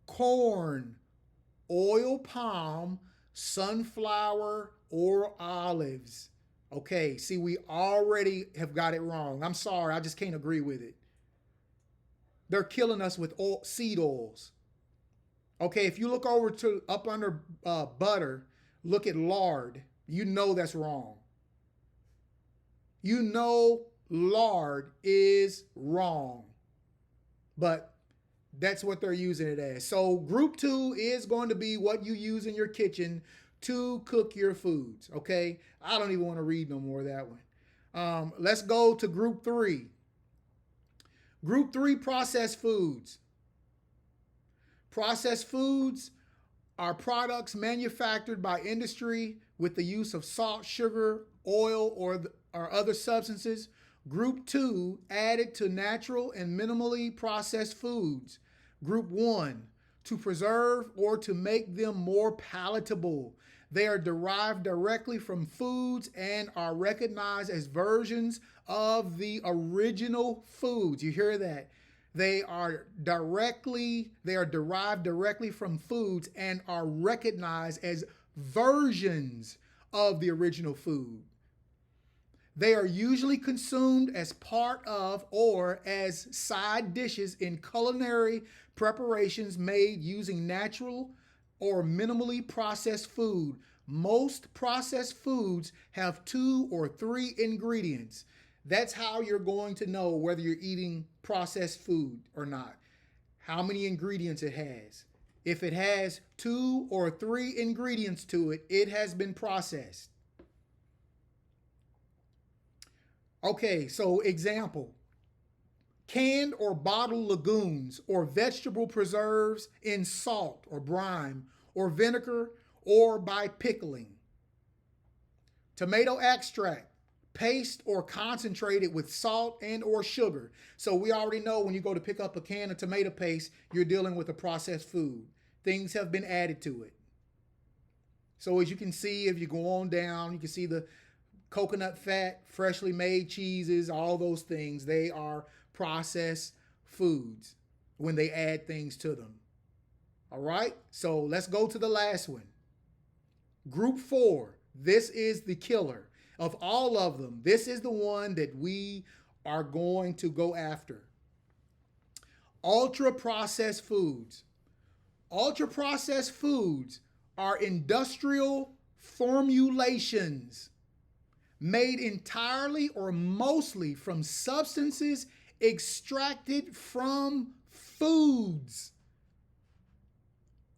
corn, oil palm, sunflower, or olives. Okay, see, we already have got it wrong. I'm sorry, I just can't agree with it. They're killing us with seed oils. Okay, if you look over to up under butter, look at lard. You know that's wrong. You know lard is wrong. But that's what they're using it as. So group 2 is going to be what you use in your kitchen to cook your foods. Okay, I don't even want to read no more of that one. Let's go to group 3. Group 3, processed foods. Processed foods are products manufactured by industry with the use of salt, sugar, oil, or other substances. Group 2, added to natural and minimally processed foods. Group 1, to preserve or to make them more palatable. They are derived directly from foods and are recognized as versions of the original foods. You hear that? They are derived directly from foods and are recognized as versions of the original food. They are usually consumed as part of or as side dishes in culinary preparations made using natural or minimally processed food. Most processed foods have 2 or 3 ingredients. That's how you're going to know whether you're eating processed food or not. How many ingredients it has. If it has 2 or 3 ingredients to it, it has been processed. Okay, so example. Canned or bottled legumes or vegetable preserves in salt or brine or vinegar or by pickling. Tomato extract, paste or concentrated with salt and or sugar. So we already know when you go to pick up a can of tomato paste, you're dealing with a processed food. Things have been added to it. So as you can see, if you go on down, you can see the coconut fat, freshly made cheeses, all those things. They are processed foods when they add things to them. All right, so let's go to the last one. Group 4. This is the killer. Of all of them, this is the one that we are going to go after. Ultra-processed foods. Ultra-processed foods are industrial formulations made entirely or mostly from substances extracted from foods.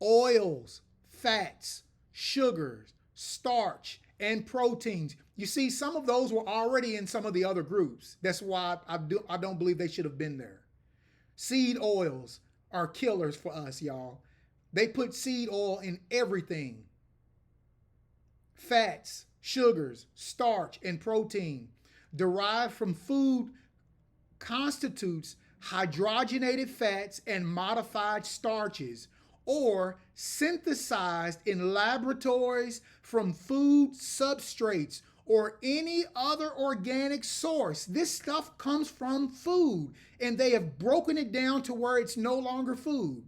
Oils, fats, sugars, starch, and proteins. You see, some of those were already in some of the other groups. That's why I don't believe they should have been there. Seed oils are killers for us, y'all. They put seed oil in everything. Fats, sugars, starch, and protein derived from food constitutes hydrogenated fats and modified starches, or synthesized in laboratories from food substrates or any other organic source. This stuff comes from food, and they have broken it down to where it's no longer food.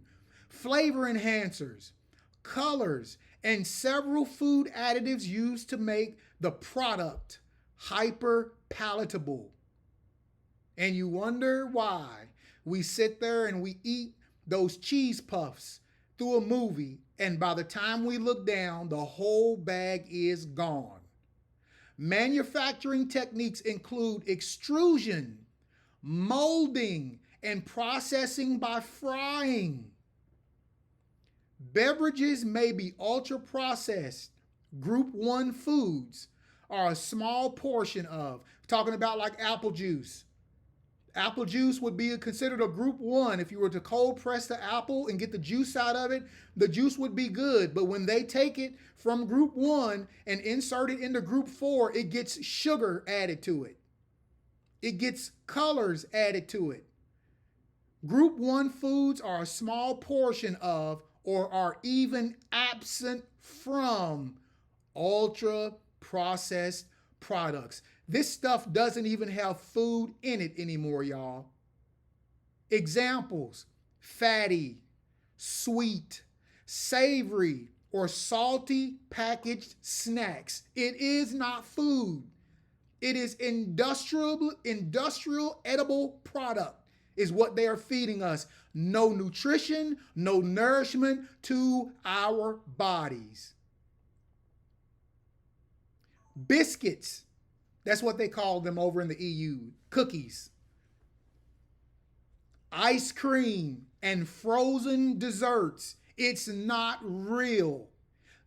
Flavor enhancers, colors, and several food additives used to make the product hyper palatable. And you wonder why we sit there and we eat those cheese puffs through a movie, and by the time we look down, the whole bag is gone. Manufacturing techniques include extrusion, molding, and processing by frying. Beverages may be ultra-processed. Group 1 foods are a small portion of, talking about like apple juice. Apple juice would be considered a group 1. If you were to cold press the apple and get the juice out of it, the juice would be good. But when they take it from group 1 and insert it into group 4, it gets sugar added to it. It gets colors added to it. Group 1 foods are a small portion of, or are even absent from, ultra processed products. This stuff doesn't even have food in it anymore, y'all. Examples: fatty, sweet, savory, or salty packaged snacks. It is not food. It is industrial edible product is what they are feeding us. No nutrition, no nourishment to our bodies. Biscuits, that's what they call them over in the EU. Cookies, ice cream, and frozen desserts. It's not real.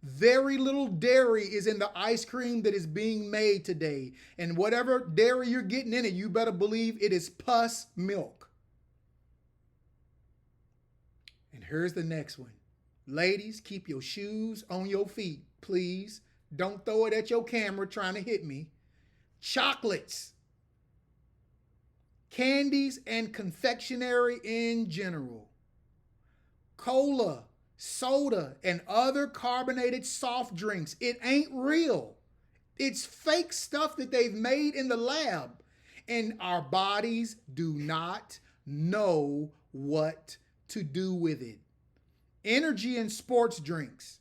Very little dairy is in the ice cream that is being made today. And whatever dairy you're getting in it, you better believe it is pus milk. And here's the next one. Ladies, keep your shoes on your feet, please. Don't throw it at your camera trying to hit me. Chocolates, candies, and confectionery in general. Cola, soda, and other carbonated soft drinks. It ain't real. It's fake stuff that they've made in the lab. And our bodies do not know what to do with it. Energy and sports drinks.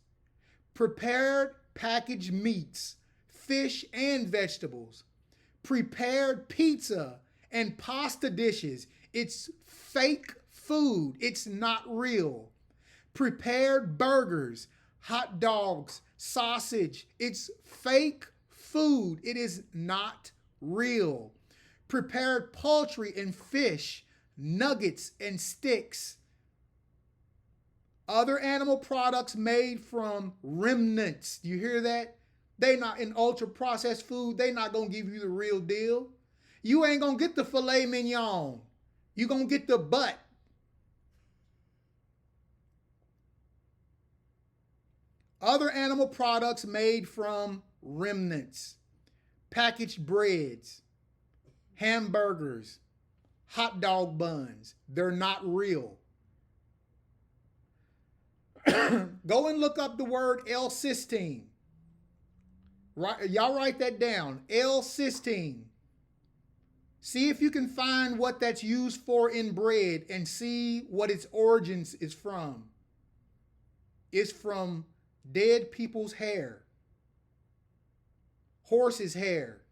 Prepared packaged meats, fish and vegetables, prepared pizza and pasta dishes. It's fake food. It's not real. Prepared burgers, hot dogs, sausage. It's fake food. It is not real. Prepared poultry and fish, nuggets and sticks. Other animal products made from remnants. You hear that? They not in ultra processed food. They not gonna give you the real deal. You ain't gonna get the filet mignon. You gonna get the butt. Other animal products made from remnants. Packaged breads, hamburgers, hot dog buns. They're not real. Go and look up the word L-cysteine. Right, y'all write that down. L-cysteine. See if you can find what that's used for in bread and see what its origins is from. It's from dead people's hair. Horse's hair.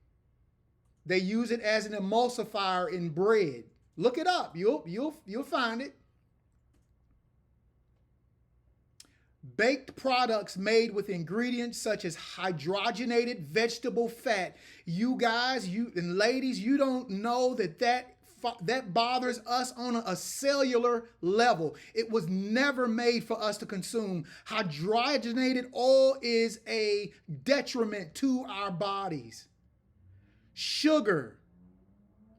They use it as an emulsifier in bread. Look it up. You'll find it. Baked products made with ingredients such as hydrogenated vegetable fat. You guys, you and ladies, you don't know that bothers us on a cellular level. It was never made for us to consume. Hydrogenated oil is a detriment to our bodies. Sugar,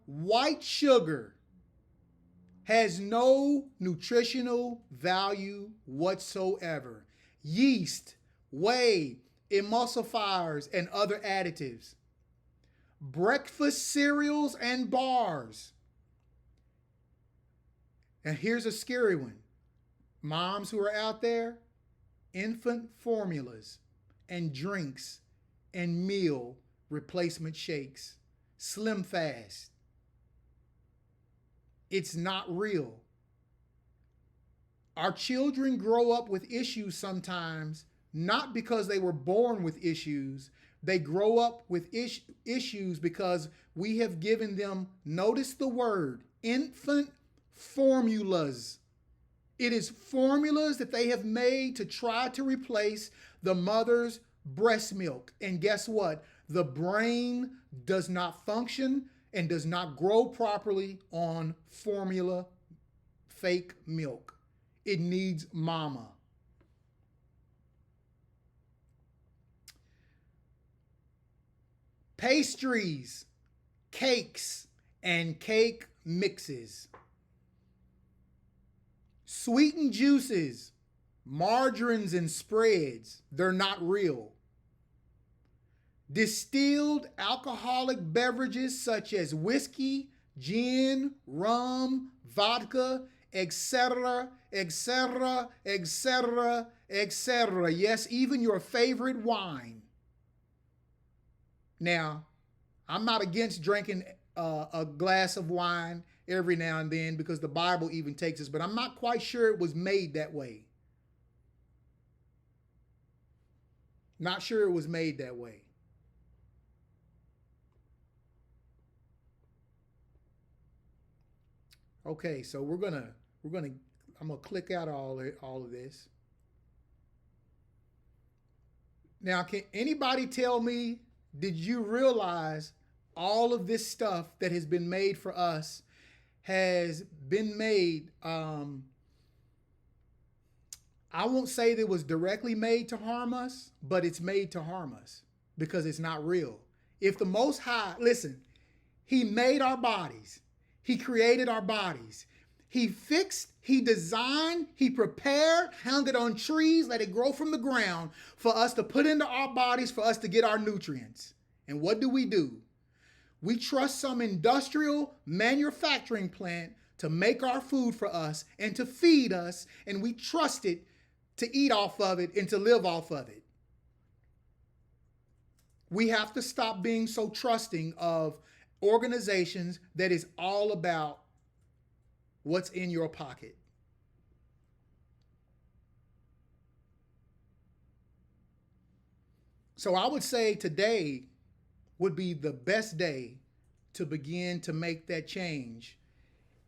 white sugar, has no nutritional value whatsoever. Yeast, whey, emulsifiers, and other additives. Breakfast cereals and bars. And here's a scary one. Moms who are out there, infant formulas and drinks and meal replacement shakes. Slim Fast. It's not real. Our children grow up with issues sometimes, not because they were born with issues. They grow up with issues because we have given them, notice the word, infant formulas. It is formulas that they have made to try to replace the mother's breast milk. And guess what? The brain does not function and does not grow properly on formula fake milk. It needs mama. Pastries, cakes, and cake mixes. Sweetened juices, margarines, and spreads. They're not real. Distilled alcoholic beverages such as whiskey, gin, rum, vodka, etc., etc., etc., etc. Yes, even your favorite wine. Now, I'm not against drinking a glass of wine every now and then because the Bible even takes us, but I'm not quite sure it was made that way. Not sure it was made that way. Okay, so I'm gonna click out all of this. Now, can anybody tell me, did you realize all of this stuff that has been made for us has been made, I won't say that it was directly made to harm us, but it's made to harm us because it's not real. If the Most High, listen, He made our bodies. He created our bodies. He fixed, He designed, He prepared, hung it on trees, let it grow from the ground for us to put into our bodies for us to get our nutrients. And what do? We trust some industrial manufacturing plant to make our food for us and to feed us, and we trust it to eat off of it and to live off of it. We have to stop being so trusting of organizations that is all about what's in your pocket. So I would say today would be the best day to begin to make that change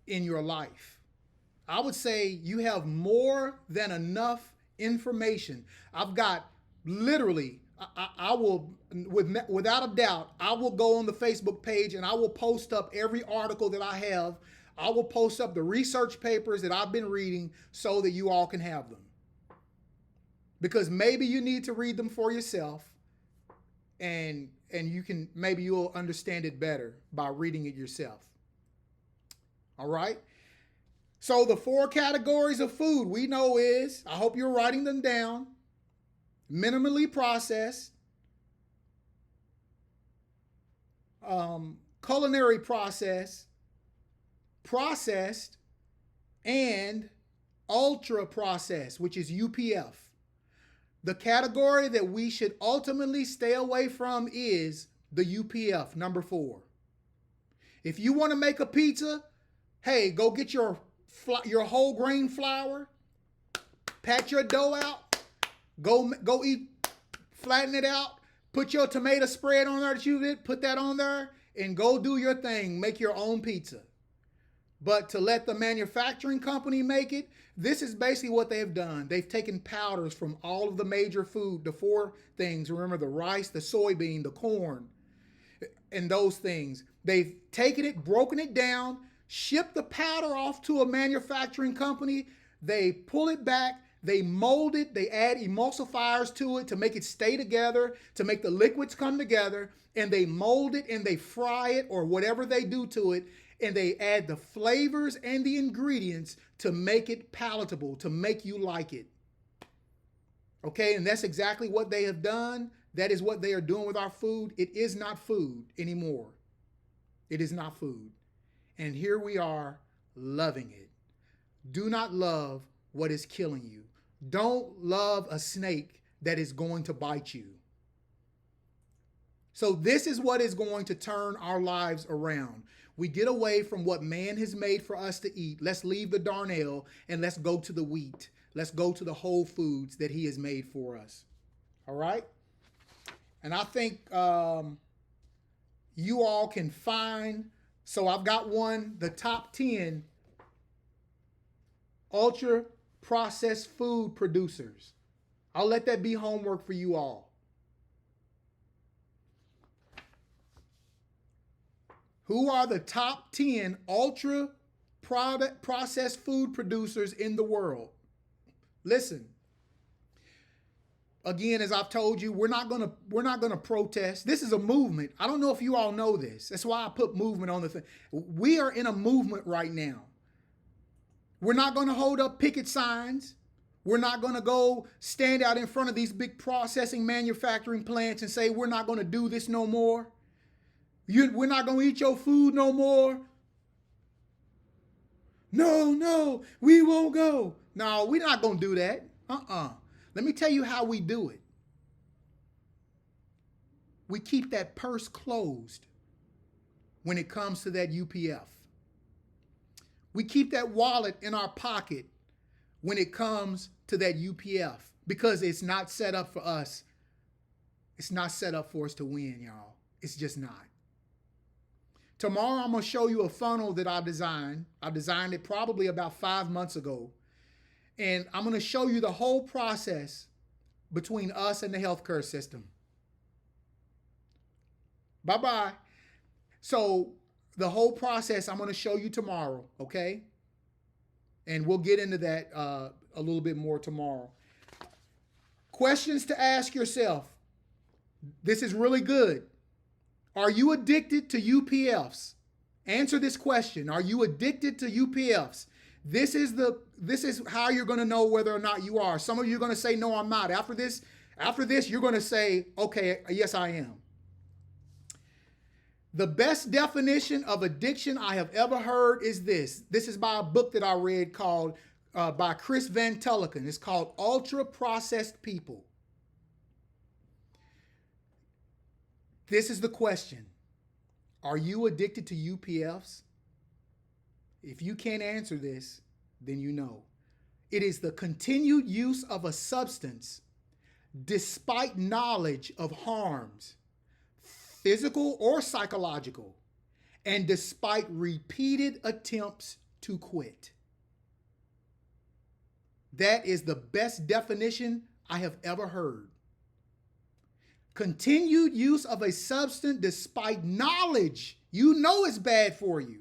in your life. I would say you have more than enough information. I've got literally, I will, without a doubt, I will go on the Facebook page and I will post up every article that I have I will post up the research papers that I've been reading so that you all can have them. Because maybe you need to read them for yourself, and maybe you'll understand it better by reading it yourself. All right? So the 4 categories of food we know is, I hope you're writing them down: minimally processed, culinary processed, processed, and ultra processed, which is UPF. The category that we should ultimately stay away from is the UPF, number 4. If you want to make a pizza, hey, go get your whole grain flour, pat your dough out, go eat, flatten it out, put your tomato spread on there that you did, put that on there, and go do your thing. Make your own pizza. But to let the manufacturing company make it, this is basically what they've done. They've taken powders from all of the major food, the 4 things. Remember, the rice, the soybean, the corn, and those things. They've taken it, broken it down, shipped the powder off to a manufacturing company. They pull it back, they mold it, they add emulsifiers to it to make it stay together, to make the liquids come together, and they mold it and they fry it or whatever they do to it, and they add the flavors and the ingredients to make it palatable, to make you like it. Okay, and that's exactly what they have done. That is what they are doing with our food. It is not food anymore. It is not food. And here we are loving it. Do not love what is killing you. Don't love a snake that is going to bite you. So this is what is going to turn our lives around. We get away from what man has made for us to eat. Let's leave the darnel and let's go to the wheat. Let's go to the whole foods that he has made for us. All right? And I think you all can find, so I've got one, the top 10 ultra processed food producers. I'll let that be homework for you all. Who are the top 10 ultra processed food producers in the world? Listen. Again, as I've told you, we're not gonna protest. This is a movement. I don't know if you all know this. That's why I put movement on the thing. We are in a movement right now. We're not gonna hold up picket signs. We're not gonna go stand out in front of these big processing manufacturing plants and say we're not gonna do this no more. We're not going to eat your food no more. No, we won't go. No, we're not going to do that. Let me tell you how we do it. We keep that purse closed when it comes to that UPF. We keep that wallet in our pocket when it comes to that UPF because it's not set up for us. It's not set up for us to win, y'all. It's just not. Tomorrow, I'm going to show you a funnel that I designed. I designed it probably about 5 months ago. And I'm going to show you the whole process between us and the healthcare system. Bye-bye. So the whole process I'm going to show you tomorrow, okay? And we'll get into that a little bit more tomorrow. Questions to ask yourself. This is really good. Are you addicted to UPFs? Answer this question. Are you addicted to UPFs? This is how you're going to know whether or not you are. Some of you are going to say, no, I'm not. After this, you're going to say, okay, yes, I am. The best definition of addiction I have ever heard is this. This is by a book that I read called, by Chris Van Tulleken. It's called Ultra Processed People. This is the question. Are you addicted to UPFs? If you can't answer this, then you know. It is the continued use of a substance despite knowledge of harms, physical or psychological, and despite repeated attempts to quit. That is the best definition I have ever heard. Continued use of a substance despite knowledge. You know it's bad for you.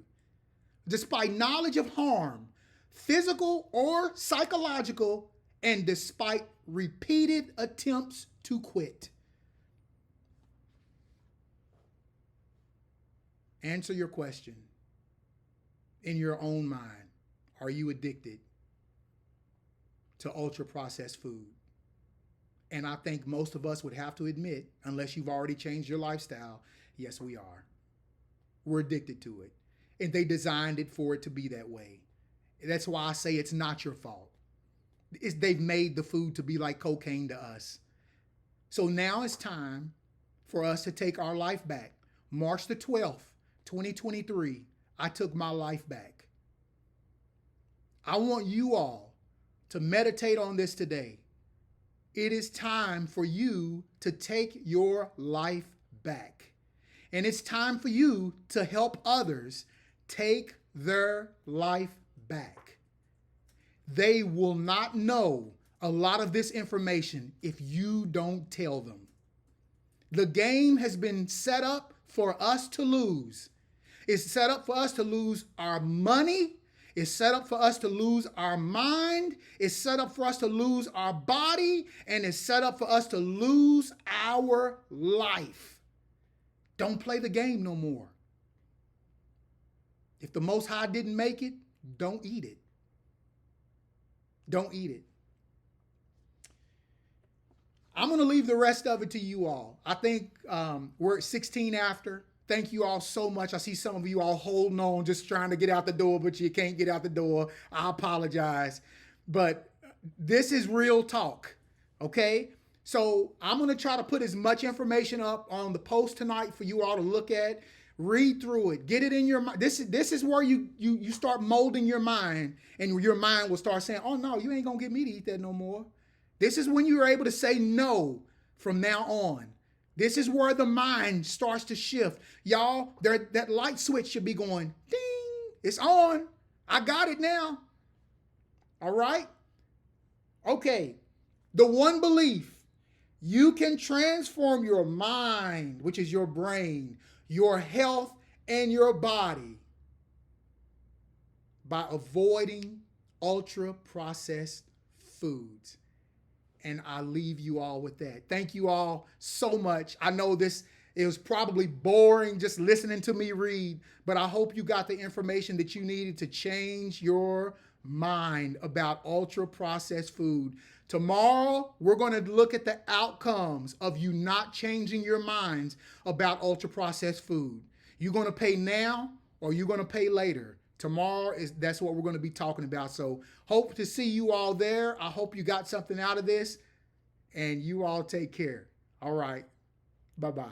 despite knowledge of harm, physical or psychological, and despite repeated attempts to quit. Answer your question in your own mind. Are you addicted to ultra processed food? And I think most of us would have to admit, unless you've already changed your lifestyle, yes, we are. We're addicted to it. And they designed it for it to be that way. That's why I say it's not your fault. They've made the food to be like cocaine to us. So now it's time for us to take our life back. March the 12th, 2023, I took my life back. I want you all to meditate on this today. It is time for you to take your life back. And it's time for you to help others take their life back. They will not know a lot of this information if you don't tell them. The game has been set up for us to lose. It's set up for us to lose our money. It's set up for us to lose our mind. It's set up for us to lose our body. And it's set up for us to lose our life. Don't play the game no more. If the Most High didn't make it, don't eat it. Don't eat it. I'm going to leave the rest of it to you all. I think we're at 16 after. Thank you all so much. I see some of you all holding on, just trying to get out the door, but you can't get out the door. I apologize. But this is real talk, okay? So I'm going to try to put as much information up on the post tonight for you all to look at. Read through it. Get it in your mind. This is where you start molding your mind, and your mind will start saying, oh, no, you ain't going to get me to eat that no more. This is when you're able to say no from now on. This is where the mind starts to shift. Y'all, that light switch should be going, ding, it's on. I got it now. All right? Okay. The one belief, you can transform your mind, which is your brain, your health, and your body by avoiding ultra-processed foods. And I leave you all with that. Thank you all so much. I know it was probably boring just listening to me read, but I hope you got the information that you needed to change your mind about ultra-processed food. Tomorrow, we're going to look at the outcomes of you not changing your minds about ultra-processed food. You're going to pay now or you're going to pay later. Tomorrow, that's what we're going to be talking about. So hope to see you all there. I hope you got something out of this, and you all take care. All right. Bye-bye.